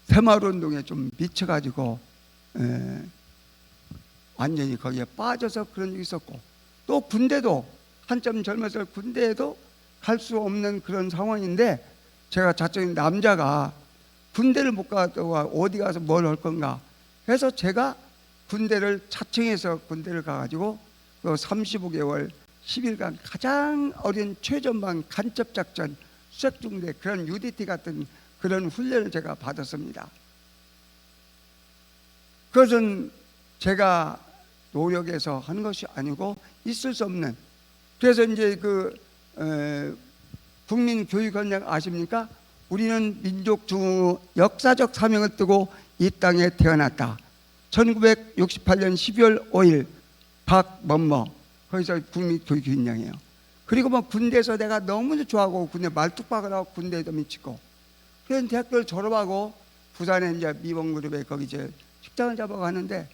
새마을운동에 좀 미쳐가지고 완전히 거기에 빠져서 그런 적이 있었고, 또 군대도 한참 젊었을 군대에도 갈 수 없는 그런 상황인데, 제가 자칭 남자가 군대를 못 가도 어디 가서 뭘 할 건가 해서 제가 군대를 자청해서 군대를 가가지고 35개월 10일간 가장 어린 최전방 간첩작전 수색중대 그런 UDT 같은 그런 훈련을 제가 받았습니다. 그것은 제가 노력해서 하는 것이 아니고 있을 수 없는, 그래서 이제 국민교육원장 아십니까? 우리는 민족 중흥 역사적 사명을 띠고 이 땅에 태어났다. 1968년 12월 5일 박먼머 거기서 국민교육원장이에요. 그리고 뭐 군대에서 내가 너무 좋아하고 군대 말뚝박을 하고 군대에도 미치고, 그래서 대학교를 졸업하고 부산에 이제 미봉그룹에 거기 이제 직장을 잡아가는데,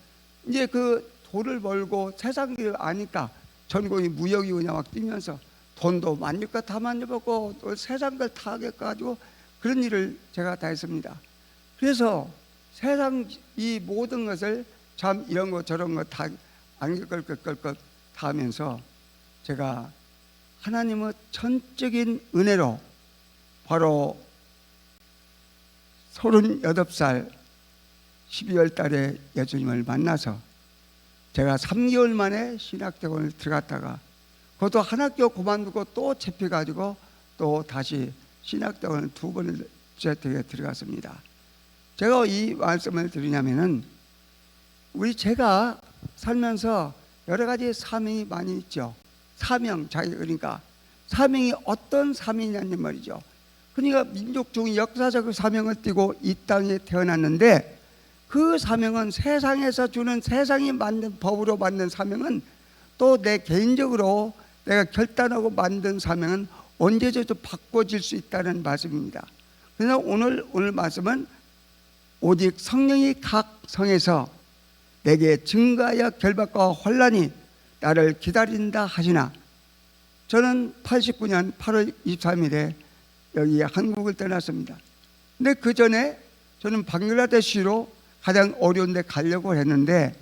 이제 그 돈을 벌고 세상 일을 아니까 전공이 무역이 그냥 막 뛰면서 돈도 만족과 다 만져보고 또 세상 걸 다 겪어가지고 그런 일을 제가 다 했습니다. 그래서 세상 이 모든 것을 참 이런 거 저런 거 다 안 겪을 것 다 하면서 제가 하나님의 전적인 은혜로 바로 38살 12월 달에 예수님을 만나서 제가 3개월 만에 신학대학원을 들어갔다가 그것도 한 학교 그만두고 또 잡혀가지고 또 다시 신학대학원을 2번을 들어갔습니다. 제가 이 말씀을 드리냐면은 제가 살면서 여러 가지 사명이 많이 있죠. 그러니까 사명이 어떤 사명이냐는 말이죠. 그러니까 민족 중의 역사적 사명을 띠고 이 땅에 태어났는데, 그 사명은 세상에서 주는 세상이 만든 법으로 만든 사명은, 또 내 개인적으로 내가 결단하고 만든 사명은 언제든지 바꿔질 수 있다는 말씀입니다. 그래서 오늘 말씀은 오직 성령이 각 성에서 내게 증가하여 결박과 혼란이 나를 기다린다 하시나. 저는 89년 8월 23일에 여기 한국을 떠났습니다. 근데 그 전에 저는 방글라데시로 가장 어려운 데 가려고 했는데,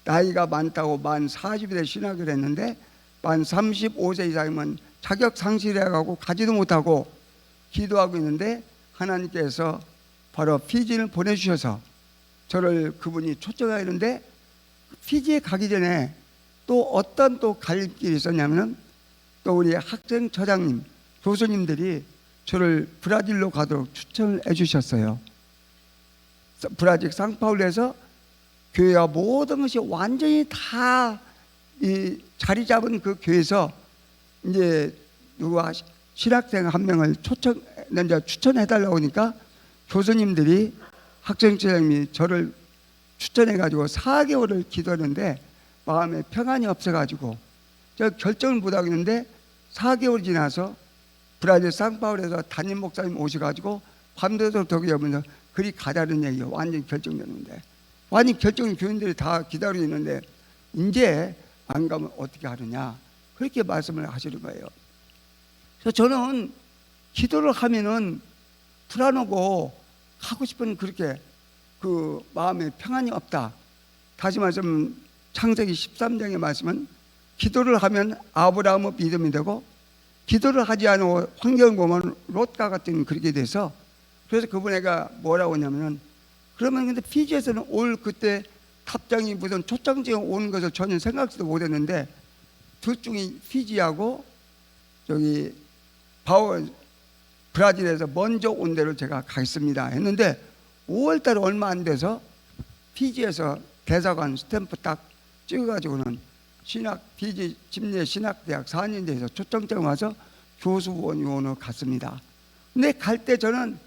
나이가 많다고 만 40일에 신학을 했는데 만 35세 이상이면 자격 상실해가고 가지도 못하고 기도하고 있는데, 하나님께서 바로 피지를 보내주셔서 저를 그분이 초청하는데, 피지에 가기 전에 또 어떤 또 갈길이 있었냐면은, 또 우리 학생처장님, 교수님들이 저를 브라질로 가도록 추천을 해주셨어요. 브라질 상파울루에서 교회와 모든 것이 완전히 다 이 자리 잡은 그 교회에서 이제 누가 신학생 한 명을 추천해달라고 하니까, 교수님들이 학생처장님이 저를 추천해가지고 4개월을 기도했는데 마음에 평안이 없어가지고 제가 결정을 못하겠는데, 4개월이 지나서 브라질 상파울에서 담임 목사님 오셔가지고 밤새도록 기도하면서 그리 가자는 얘기가 완전히 결정됐는데, 완전히 결정인 교인들이 다 기다리고 있는데 이제 안 가면 어떻게 하느냐, 그렇게 말씀을 하시는 거예요. 그래서 저는 기도를 하면은 불안하고 하고 싶은 그렇게 그 마음에 평안이 없다. 다시 말씀 창세기 13장의 말씀은 기도를 하면 아브라함의 믿음이 되고, 기도를 하지 않고 환경을 보면 롯과 같은 그렇게 돼서, 그래서 그분애가 뭐라고 하냐면은, 그러면 근데 피지에서는 올 그때 탑장이 무슨 초창지에 오는 것을 전혀 생각지도 못했는데, 둘 중에 피지하고 저기 브라질에서 먼저 온 데를 제가 가겠습니다 했는데, 5월달에 얼마 안 돼서 피지에서 대사관 스탬프 딱 찍어가지고는 피지 침례 신학대학 4년제에서 초청장 와서 교수원으로 갔습니다. 근데 갈 때 저는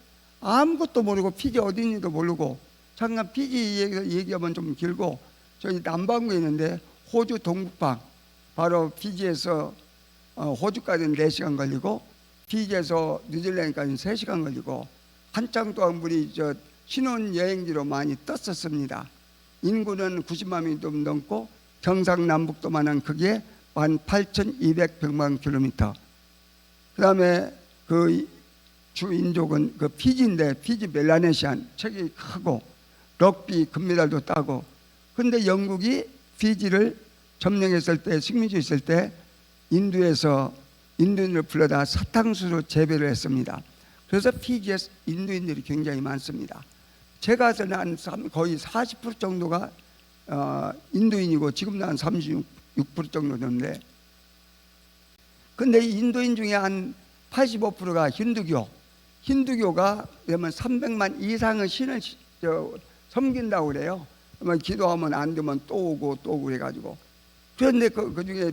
아무것도 모르고 피지 어디 있는지도 모르고, 잠깐 피지 얘기하면 좀 길고, 저희 남반구에 있는데 호주 동북방, 바로 피지에서 호주까지는 4시간 걸리고 피지에서 뉴질랜드까지는 3시간 걸리고, 한창 동안 우리 저 신혼여행지로 많이 떴었습니다. 인구는 90만 명이 좀 넘고 경상남북도만한 크기에 18,200평방킬로미터. 그 다음에 그 주인족은 그 피지인데, 피지 멜라네시안, 책이 크고 럭비 금메달도 따고. 근데 영국이 피지를 점령했을 때, 식민지 있을 때 인도에서 인도인을 불러다 사탕수로 재배를 했습니다. 그래서 피지에 인도인들이 굉장히 많습니다. 제가 아서는 거의 40% 정도가 인도인이고, 지금도 한 36% 정도 되는데, 근데 인도인 중에 한 85%가 힌두교가 그러면 300만 이상의 신을 섬긴다고 그래요. 그러면 기도하면 안 되면 또 오고 또 오고 그래가지고. 그런데 그 중에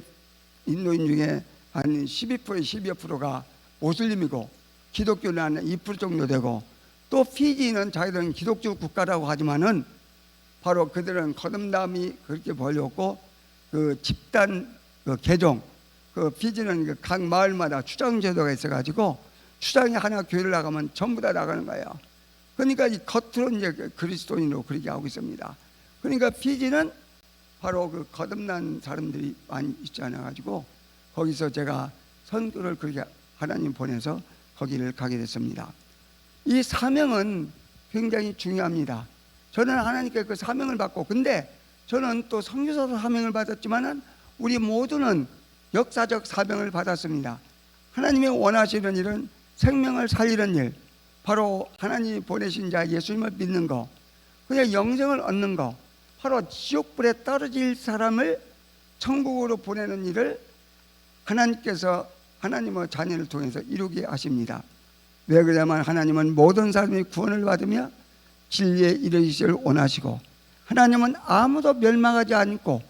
인도인 중에 한 12%, 12여 프로가 모슬림이고, 기독교는 한 2% 정도 되고, 또 피지는 자기들은 기독교 국가라고 하지만은 바로 그들은 거듭남이 그렇게 벌렸고, 그 집단 그 개종, 그 피지는 각 마을마다 추장 제도가 있어가지고 추장이 하나 교회를 나가면 전부 다 나가는 거예요. 그러니까 이 겉으로 이제 그리스도인으로 그렇게 하고 있습니다. 그러니까 피지는 바로 그 거듭난 사람들이 많이 있지 않아가지고, 거기서 제가 선교를 그렇게 하나님 보내서 거기를 가게 됐습니다. 이 사명은 굉장히 중요합니다. 저는 하나님께 그 사명을 받고, 근데 저는 또 선교사 사명을 받았지만은 우리 모두는 역사적 사명을 받았습니다. 하나님이 원하시는 일은 생명을 살리는 일, 바로 하나님이 보내신 자 예수님을 믿는 거, 그냥 영생을 얻는 거, 바로 지옥불에 떨어질 사람을 천국으로 보내는 일을 하나님께서 하나님의 자녀를 통해서 이루게 하십니다. 왜 그러냐면, 하나님은 모든 사람이 구원을 받으며 진리에 이르시기를 원하시고, 하나님은 아무도 멸망하지 않고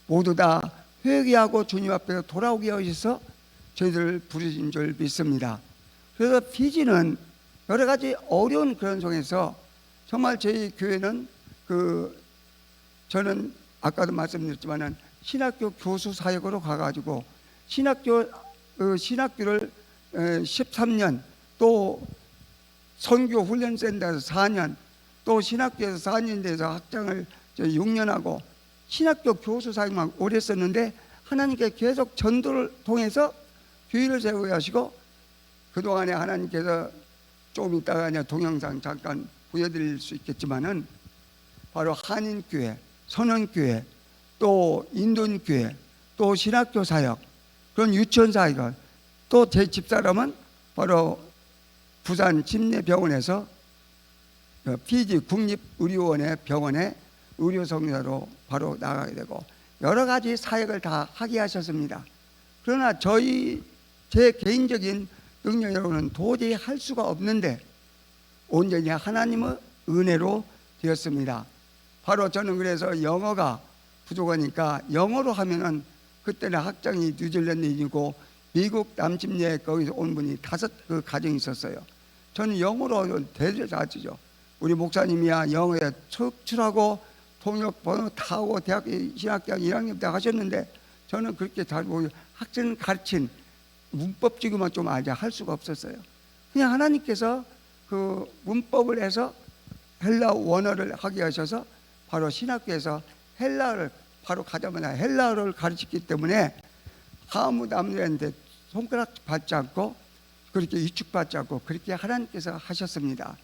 모두 다 회개하고 주님 앞에 돌아오게 하셔서 저희들을 부르신 줄 믿습니다. 그래서 피지는 여러 가지 어려운 그런 속에서 정말 저희 교회는 저는 아까도 말씀드렸지만은 신학교 교수 사역으로 가가지고 신학교를 13년, 또 선교 훈련센터에서 4년, 또 신학교에서 4년 돼서 학장을 저 6년하고 신학교 교수 사역만 오래 했었는데 하나님께 계속 전도를 통해서 교회를 세우게 하시고 그동안에 하나님께서 조금 있다가 그냥 동영상 잠깐 보여드릴 수 있겠지만은 바로 한인교회, 선원교회, 또 인도인교회, 또 신학교 사역, 그런 유치원 사역, 또 제 집사람은 바로 부산 침례병원에서 피지 국립의료원의 병원에 의료성사로 바로 나가게 되고 여러 가지 사역을 다 하게 하셨습니다. 그러나 제 개인적인 능력으로는 도저히 할 수가 없는데 온전히 하나님의 은혜로 되었습니다. 바로 저는 그래서 영어가 부족하니까 영어로 하면은 그때는 학장이 뉴질랜드인이고 미국 남침례 거기서 온 분이 5 가정이 있었어요. 저는 영어로 대대로 잘하죠. 우리 목사님이야 영어에 척출하고 통역 번호 다 하고 대학교 신학대학 1학년 때 하셨는데 저는 그렇게 잘 모르고 학생 가르친 문법적으로만 좀 알자 할 수가 없었어요. 그냥 하나님께서 그 문법을 해서 헬라 원어를 하게 하셔서 바로 신학교에서 헬라어를 바로 가자마자 헬라어를 가르쳤기 때문에 아무 남들한테 손가락 받지 않고 그렇게 위축받지 않고 그렇게 하나님께서 하셨습니다.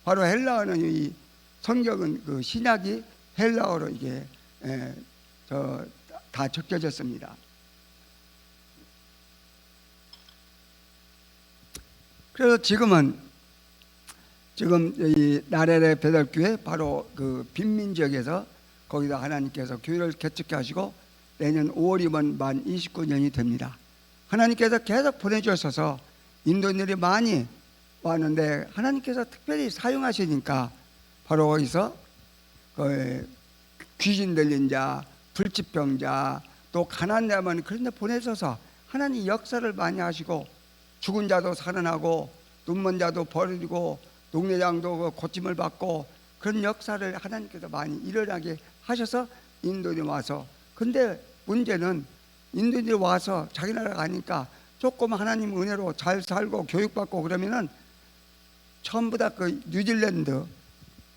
바로 헬라어는 이 성경은 그 신약이 헬라어로 이게 다 적혀졌습니다. 그래서 지금 이 나레레 배달교회 바로 그 빈민 지역에서 거기다 하나님께서 교회를 개척해 하시고 내년 5월이면 만 29년이 됩니다. 하나님께서 계속 보내주셔서 인도인들이 많이 왔는데 하나님께서 특별히 사용하시니까 바로 거기서 귀신 들린 자, 불치병자, 또 가난한 자만 그런 데 보내셔서 하나님 역사를 많이 하시고 죽은 자도 살아나고 눈먼 자도 버리고 농내장도 고침을 받고 그런 역사를 하나님께서 많이 일어나게 하셔서 인도인이 와서 근데 문제는 인도인이 와서 자기 나라 가니까 조금 하나님 은혜로 잘 살고 교육받고 그러면은 전부 다 그 뉴질랜드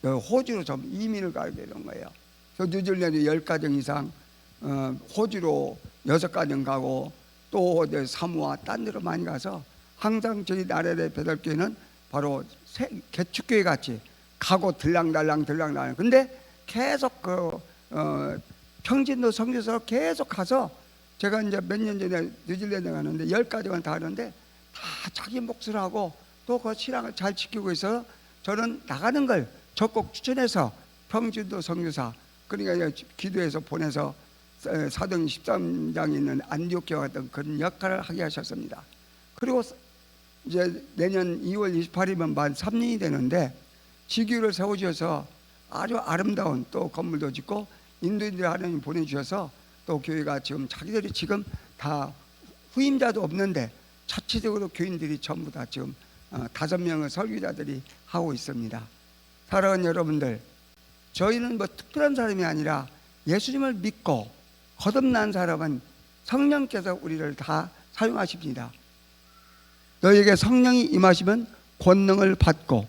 호주로 좀 이민을 가게 되는 거예요. 그 뉴질랜드 10가정 이상 호주로 6가정 가고 또 사모아 딴 데로 많이 가서 항상 저희 나라의 배달교회는 바로 개축교회 같이 가고 들랑달랑 근데 계속 평진도 선교사로 계속 가서 제가 이제 몇 년 전에 뉴질랜드 가는데 10가정을 다 하는데 다 자기 몫을 하고 또 그 신앙을 잘 지키고 있어서 저는 나가는 걸 적극 추천해서 평진도 선교사 그러니까 기도해서 보내서 사도행 13장에 있는 안디옥교회 같은 그런 역할을 하게 하셨습니다. 그리고 이제 내년 2월 28일이면 만 3년이 되는데 지교를 세워주셔서 아주 아름다운 또 건물도 짓고 인도인들 하나님 보내주셔서 또 교회가 자기들이 지금 다 후임자도 없는데 자체적으로 교인들이 전부 다 지금 5명의 설교자들이 하고 있습니다. 사랑하는 여러분들, 저희는 뭐 특별한 사람이 아니라 예수님을 믿고 거듭난 사람은 성령께서 우리를 다 사용하십니다. 너에게 성령이 임하시면 권능을 받고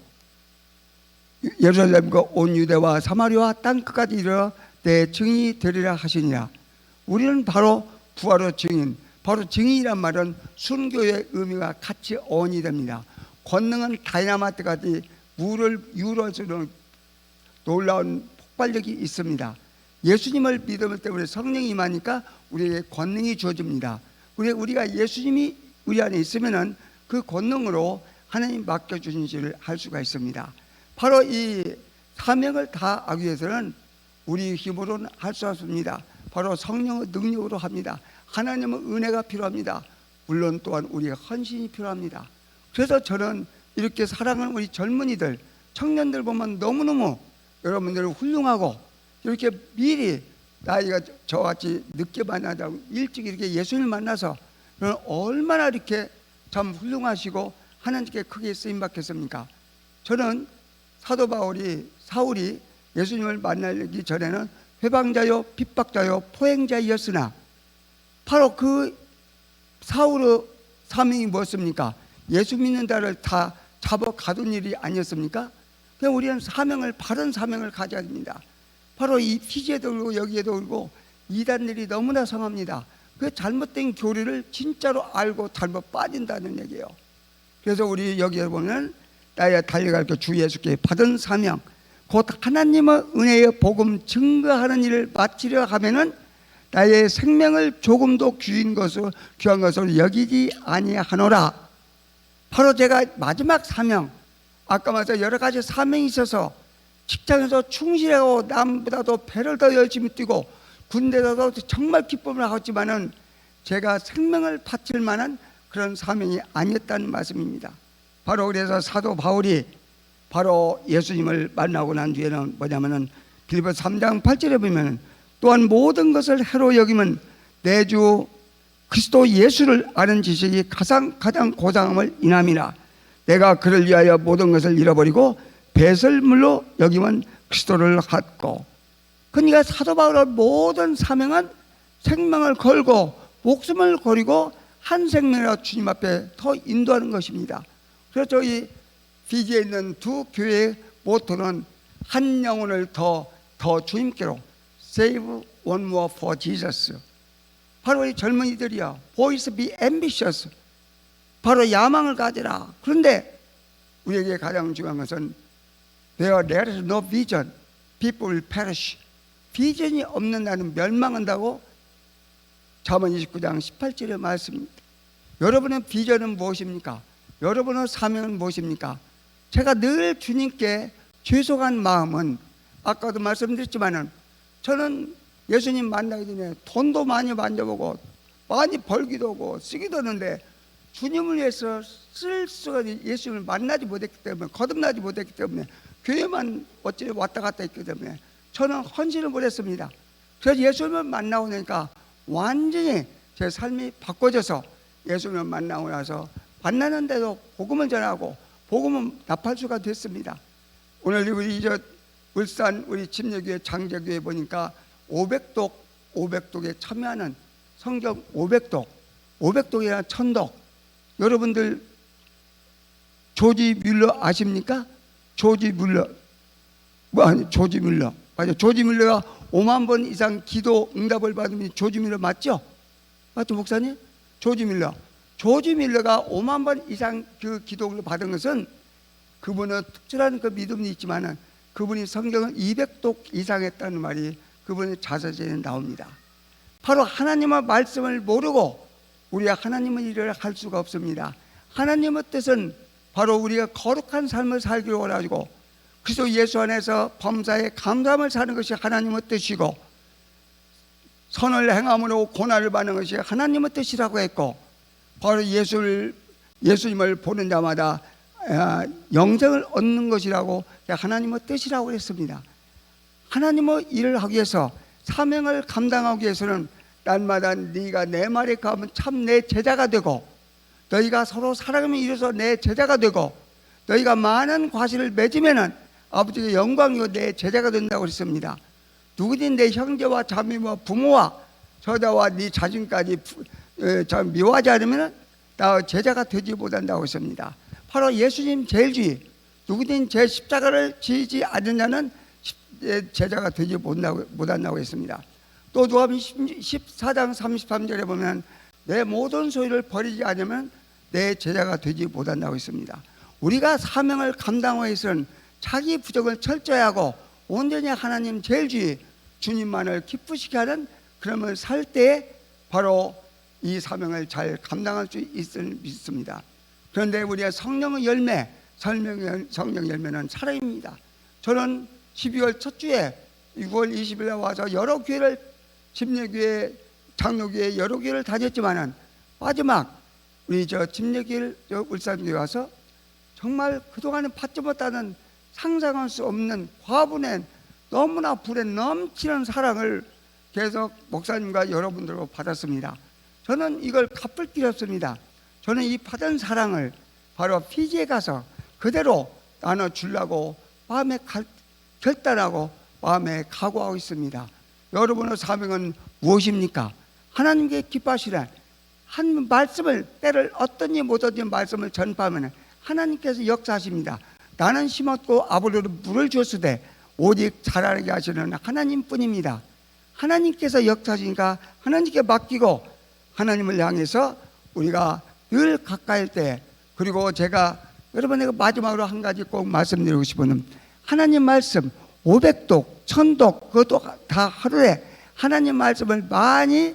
예루살렘과 온 유대와 사마리아와 땅 끝까지 이르러 내 증인이 되리라 하시니라. 우리는 바로 부활의 증인, 바로 증인이란 말은 순교의 의미가 같이 어원이 됩니다. 권능은 다이나마이트까지 물을 유로주는 놀라운 폭발력이 있습니다. 예수님을 믿음을 때문에 성령이 임하니까 우리에게 권능이 주어집니다. 우리가 예수님이 우리 안에 있으면은 그 권능으로 하나님 맡겨주신 일을 할 수가 있습니다. 바로 이 사명을 다하기 위해서는 우리 힘으로는 할 수 없습니다. 바로 성령의 능력으로 합니다. 하나님의 은혜가 필요합니다. 물론 또한 우리의 헌신이 필요합니다. 그래서 저는 이렇게 사랑하는 우리 젊은이들, 청년들 보면 너무너무 여러분들 훌륭하고 이렇게 미리 나이가 저같이 늦게 만나자고 일찍 이렇게 예수님을 만나서 얼마나 이렇게 참 훌륭하시고 하나님께 크게 쓰임받겠습니까? 저는 사도 사울이 예수님을 만나기 전에는 회방자요 핍박자요 포행자였으나 바로 그 사울의 사명이 무엇입니까? 예수 믿는 자를 다 잡아 가둔 일이 아니었습니까? 그냥 우리는 바른 사명을 가져야 됩니다. 바로 이 피지에도 그러고 여기에도 그러고 이단들이 너무나 성합니다. 그 잘못된 교리를 진짜로 알고 잘못 빠진다는 얘기예요. 그래서 우리 여기에 보면 나의 달려갈 그 주 예수께 받은 사명, 곧 하나님의 은혜의 복음 증거하는 일을 마치려 하면은 나의 생명을 조금도 귀한 것으로 여기지 아니하노라. 바로 제가 마지막 사명, 아까 말해서 여러 가지 사명이 있어서 직장에서 충실하고 남보다도 배를 더 열심히 뛰고 군대에서도 정말 기쁨을 하지만은 제가 생명을 바칠 만한 그런 사명이 아니었다는 말씀입니다. 바로 그래서 사도 바울이 바로 예수님을 만나고 난 뒤에는 뭐냐면은 빌립보서 3장 8절에 보면 또한 모든 것을 해로 여기면 내 주 그리스도 예수를 아는 지식이 가장 고상함을 인함이라. 내가 그를 위하여 모든 것을 잃어버리고 배설물로 여기면 그리스도를 갖고. 그러니까 사도 바울의 모든 사명은 생명을 걸고 목숨을 버리고 한 생명으로 주님 앞에 더 인도하는 것입니다. 그래서 저희 피지에 있는 두 교회의 모토는 한 영혼을 더 주님께로 Save one more for Jesus. 바로 이 젊은이들이요. Boys be ambitious. 바로 야망을 가지라. 그런데 우리에게 가장 중요한 것은 Where there is no vision, people will perish. 비전이 없는 나는 멸망한다고 잠언 29장 18절의 말씀입니다. 여러분의 비전은 무엇입니까? 여러분의 사명은 무엇입니까? 제가 늘 주님께 죄송한 마음은 아까도 말씀드렸지만은 저는 예수님 만나기 전에 돈도 많이 만져보고 많이 벌기도 하고 쓰기도 하는데 주님을 위해서 쓸 수가 예수님을 만나지 못했기 때문에 거듭나지 못했기 때문에 교회만 어찌 왔다 갔다 했기 때문에 저는 헌신을 못했습니다. 그래서 예수님을 만나고 나니까 완전히 제 삶이 바꿔져서 예수님을 만나고 나서 만나는데도 복음을 전하고 복음을 납할 수가 됐습니다. 오늘 우리 울산 우리 침례교회 장제교회 보니까 500독에 참여하는 성경 500독이나 1000독. 여러분들 조지 뮬러 아십니까? 조지 뮬러 맞아. 조지 뮬러가 5만 번 이상 기도 응답을 받은 분이 조지 뮬러 맞죠? 맞죠, 목사님? 조지 뮬러가 5만 번 이상 그 기도를 받은 것은 그분은 특별한 그 믿음이 있지만은 그분이 성경을 200독 이상 했다는 말이 그분의 자서전에 나옵니다. 바로 하나님의 말씀을 모르고 우리가 하나님의 일을 할 수가 없습니다. 하나님의 뜻은 바로 우리가 거룩한 삶을 살기로 원하고 그리스도 예수 안에서 범사에 감사함을 사는 것이 하나님의 뜻이고 선을 행함으로 고난을 받는 것이 하나님의 뜻이라고 했고 바로 예수님을 보는 자마다 영생을 얻는 것이라고 하나님의 뜻이라고 했습니다. 하나님의 일을 하기 위해서 사명을 감당하기 위해서는 날마다 네가 내 말에 가면 참 내 제자가 되고 너희가 서로 사랑하며 이루어서 내 제자가 되고 너희가 많은 과실을 맺으면은 아버지의 영광이고 내 제자가 된다고 했습니다. 누구든 내 형제와 자매와 부모와 저자와 네 자신까지 미워하지 않으면 나 제자가 되지 못한다고 했습니다. 바로 예수님 제일주의 누구든 제 십자가를 지지 않는 자는 제자가 되지 못한다고 했습니다. 또 누가복음 14장 33절에 보면 내 모든 소유를 버리지 않으면 내 제자가 되지 못한다고 했습니다. 우리가 사명을 감당하기 위해서는 자기 부족을 철저히 하고 온전히 하나님 제일주의 주님만을 기쁘시게 하는 그러면 살 때 바로 이 사명을 잘 감당할 수 있을 믿습니다. 그런데 우리가 성령의 열매, 성령 열매는 사랑입니다. 저는 12월 첫 주에 6월 20일에 와서 여러 교회를 침례교회, 장로교회 여러 교회를 다녔지만은 마지막 우리 침례교회 울산교회 와서 정말 그동안은 받지 못하는 상상할 수 없는 과분한 너무나 불에 넘치는 사랑을 계속 목사님과 여러분들로 받았습니다. 저는 이걸 갚을 길이 없습니다. 저는 이 받은 사랑을 바로 피지에 가서 그대로 나눠주려고 마음에 결단하고 마음에 각오하고 있습니다. 여러분의 사명은 무엇입니까? 하나님께 기뻐하시라 한 말씀을 때를 어떤지 못하든지 말씀을 전파하면 하나님께서 역사하십니다. 나는 심었고 아브라함은 물을 주었으되 오직 잘하게 하시는 하나님뿐입니다. 하나님께서 역사하시니까 하나님께 맡기고 하나님을 향해서 우리가 늘 가까이 할 때, 그리고 제가 여러분에게 마지막으로 한 가지 꼭 말씀드리고 싶은, 하나님 말씀 500독, 1000독 그것도 다 하루에 하나님 말씀을 많이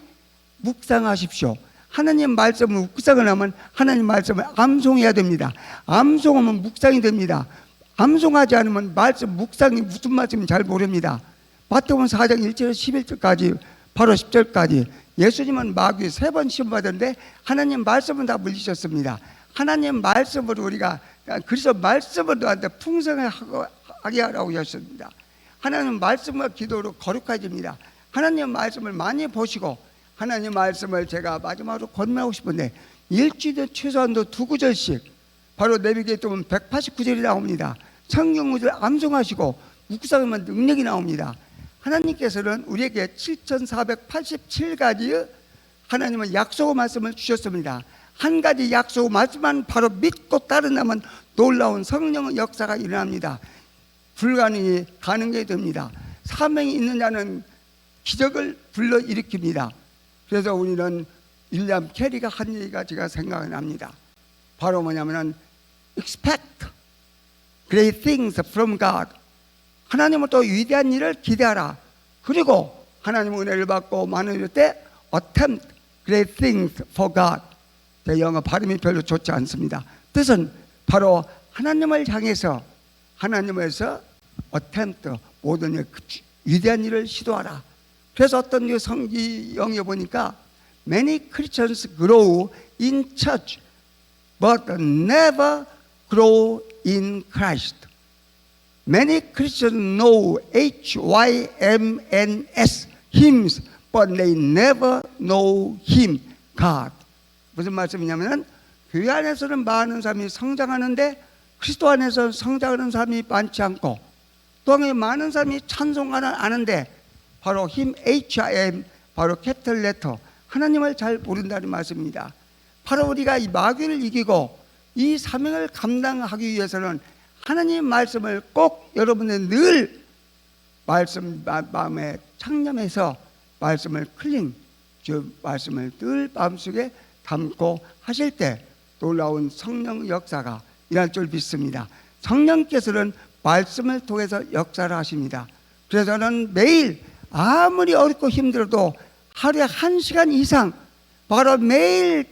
묵상하십시오. 하나님 말씀을 묵상을 하면 하나님 말씀을 암송해야 됩니다. 암송하면 묵상이 됩니다. 암송하지 않으면 말씀 묵상이 무슨 말씀인지 잘 모릅니다. 마태복음 4장 1절에서 11절까지 바로 10절까지 예수님은 마귀 3번 시험받았는데 하나님 말씀은 다 물리셨습니다. 하나님 말씀으로 우리가, 그래서 말씀을 너한테 풍성하게 하라고 하셨습니다. 하나님 말씀과 기도로 거룩해집니다. 하나님 말씀을 많이 보시고, 하나님 말씀을 제가 마지막으로 권면하고 싶은데, 일주일에 최소한도 2구절씩, 바로 내비게이에 보면 189절이 나옵니다. 성경을 암송하시고 묵상하면 능력이 나옵니다. 하나님께서는 우리에게 7487가지의 하나님은 약속의 말씀을 주셨습니다. 한 가지 약속의 말씀만 바로 믿고 따른다면 놀라운 성령의 역사가 일어납니다. 불가능이 가능하게 됩니다. 사명이 있는 자는 기적을 불러일으킵니다. 그래서 우리는 윌리엄 캐리가 한 얘기가 제가 생각이 납니다. 바로 뭐냐면은 expect great things from God. 하나님으로부터 위대한 일을 기대하라. 그리고 하나님 은혜를 받고 많은 일을 때 attempt great things for God. 제 영어 발음이 별로 좋지 않습니다. 뜻은 바로 하나님을 향해서, 하나님에서 attempt, 모든 일, 위대한 일을 시도하라. 그래서 어떤 성경에 보니까 many Christians grow in church but never grow in Christ. Many Christians know HYMNS, hymns, but they never know Him, God. 무슨 말씀이냐면, 교회 안에서는 많은 사람이 성장하는데 그리스도 안에서 성장하는 사람이 많지 않고, 또한 많은 사람이 찬송하는 아는데 바로 힘 HIM, 바로 캐피털 레터, 하나님을 잘 모른다는 말씀입니다. 바로 우리가 이 마귀를 이기고 이 사명을 감당하기 위해서는 하나님 말씀을 꼭 여러분의 늘 말씀 마음에 창념해서 말씀을 클링, 즉 말씀을 늘 마음속에 담고 하실 때 놀라운 성령 역사가 일어날 줄 믿습니다. 성령께서는 말씀을 통해서 역사를 하십니다. 그래서 저는 매일 아무리 어렵고 힘들어도 하루에 1시간 이상, 바로 매일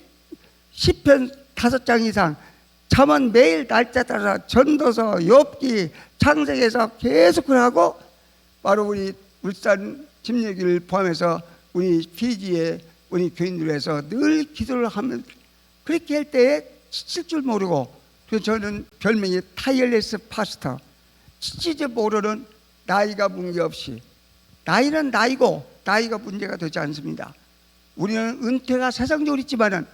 시편 5장 이상, 잠은 매일 날짜 따라 전도서, 욥기, 창세기에서 계속 하고, 바로 우리 울산 집례기를 포함해서 우리 피지에 우리 교인들에서 늘 기도를 하면, 그렇게 할 때에 지칠 줄 모르고, 그래서 저는 별명이 타이어레스 파스터, 지치지 모르는, 나이가 문제없이, 나이는 나이고 나이가 문제가 되지 않습니다. 우리는 은퇴가 세상적으로 있지만은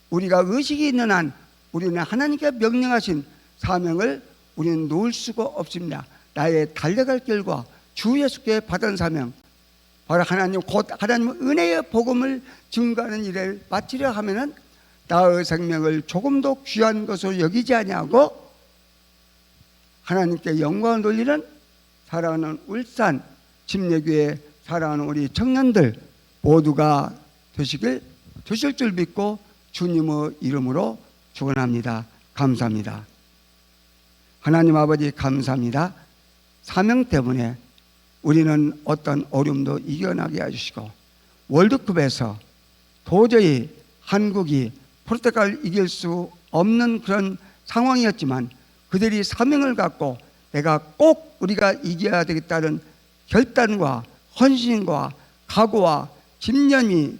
우리가 의식이 있는 한 우리는 하나님께 명령하신 사명을 우리는 놓을 수가 없습니다. 나의 달려갈 길과 주 예수께 받은 사명, 바로 하나님 곧 하나님 은혜의 복음을 증거하는 일을 마치려 하면은 나의 생명을 조금도 귀한 것으로 여기지 아니하고 하나님께 영광을 돌리는 사랑하는 울산 집례교회 사랑하는 우리 청년들 모두가 되실 줄 믿고 주님의 이름으로 축원합니다. 감사합니다. 하나님 아버지 감사합니다. 사명 때문에 우리는 어떤 어려움도 이겨나게 해주시고, 월드컵에서 도저히 한국이 포르투갈을 이길 수 없는 그런 상황이었지만 그들이 사명을 갖고 내가 꼭 우리가 이겨야 되겠다는 결단과 헌신과 각오와 집념이,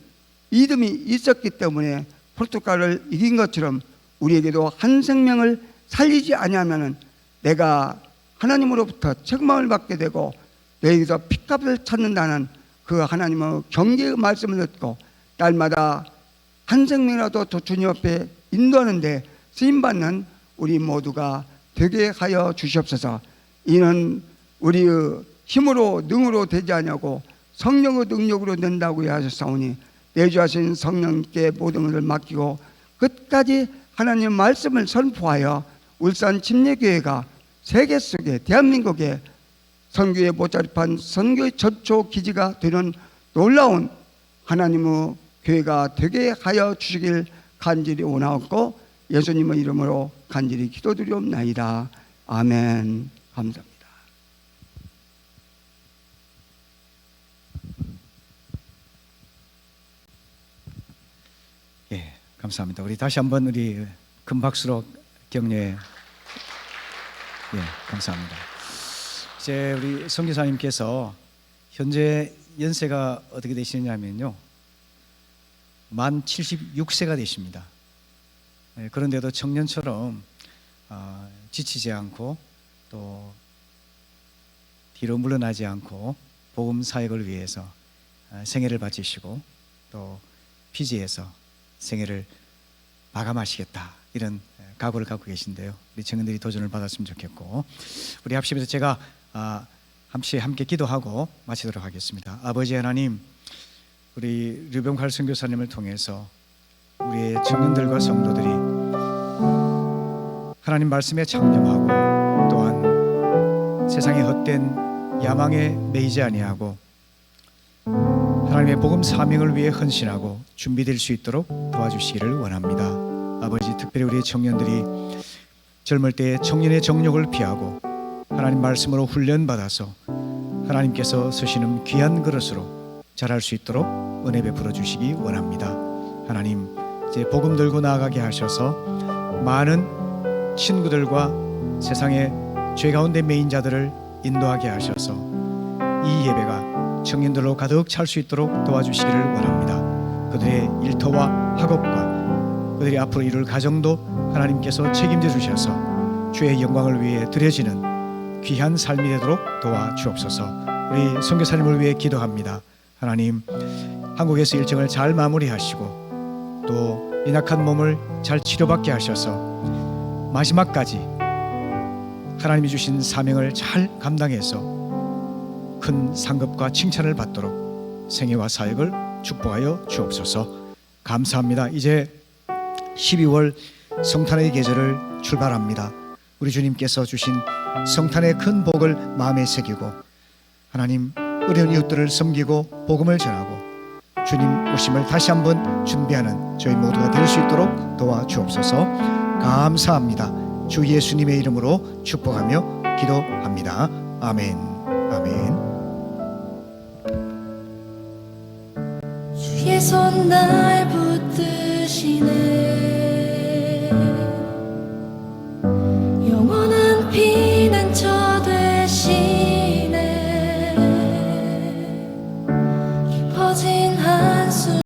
믿음이 있었기 때문에 포르투갈을 이긴 것처럼 우리에게도 한 생명을 살리지 아니하면은 내가 하나님으로부터 책망을 받게 되고 너희에게서 핏값을 찾는다는 그 하나님의 경계의 말씀을 듣고 날마다 한 생명이라도 더 주님 앞에 인도하는데 쓰임받는 우리 모두가 되게 하여 주시옵소서. 이는 우리의 힘으로 능으로 되지 아니하고 성령의 능력으로 된다고 하셨사오니 내주하신 성령께 모든 것을 맡기고 끝까지 하나님 말씀을 선포하여 울산 침례교회가 세계 속에 대한민국에 선교에 못자립한 선교의 접촉 기지가 되는 놀라운 하나님의 교회가 되게 하여 주시길 간절히 원하옵고 예수님의 이름으로 간절히 기도드리옵나이다. 아멘. 감사합니다. 예, 감사합니다. 우리 다시 한번 우리 큰 박수로 격려해. 예, 감사합니다. 이제 우리 선교사님께서 현재 연세가 어떻게 되시느냐면요, 만 76세가 되십니다. 예, 그런데도 청년처럼 지치지 않고 또 뒤로 물러나지 않고 복음 사역을 위해서 생애를 바치시고 또 피지에서 생애를 마감하시겠다, 이런 각오를 갖고 계신데요. 우리 청년들이 도전을 받았으면 좋겠고, 우리 합심에서 제가 함께 기도하고 마치도록 하겠습니다. 아버지 하나님, 우리 류병칼 선교사님을 통해서 우리의 청년들과 성도들이 하나님 말씀에 창념하고 또한 세상의 헛된 야망에 매이지 아니하고 하나님의 복음 사명을 위해 헌신하고 준비될 수 있도록 도와주시기를 원합니다. 아버지, 특별히 우리 청년들이 젊을 때에 청년의 정욕을 피하고 하나님 말씀으로 훈련받아서 하나님께서 쓰시는 귀한 그릇으로 자랄 수 있도록 은혜 베풀어 주시기 원합니다. 하나님, 이제 복음 들고 나아가게 하셔서 많은 친구들과 세상의 죄 가운데 매인 자들을 인도하게 하셔서 이 예배가 청년들로 가득 찰 수 있도록 도와주시기를 원합니다. 그들의 일터와 학업과 그들이 앞으로 이룰 가정도 하나님께서 책임져 주셔서 주의 영광을 위해 드려지는 귀한 삶이 되도록 도와주옵소서. 우리 선교사님을 위해 기도합니다. 하나님, 한국에서 일정을 잘 마무리하시고 또 이 낙한 몸을 잘 치료받게 하셔서 마지막까지 하나님이 주신 사명을 잘 감당해서 큰 상급과 칭찬을 받도록 생애와 사역을 축복하여 주옵소서. 감사합니다. 이제 12월 성탄의 계절을 출발합니다. 우리 주님께서 주신 성탄의 큰 복을 마음에 새기고 하나님 어려운 이웃들을 섬기고 복음을 전하고 주님 오심을 다시 한번 준비하는 저희 모두가 될 수 있도록 도와주옵소서. 감사합니다. 주 예수님의 이름으로 축복하며 기도합니다. 아멘. 아멘. 주의 손 날 붙드시네.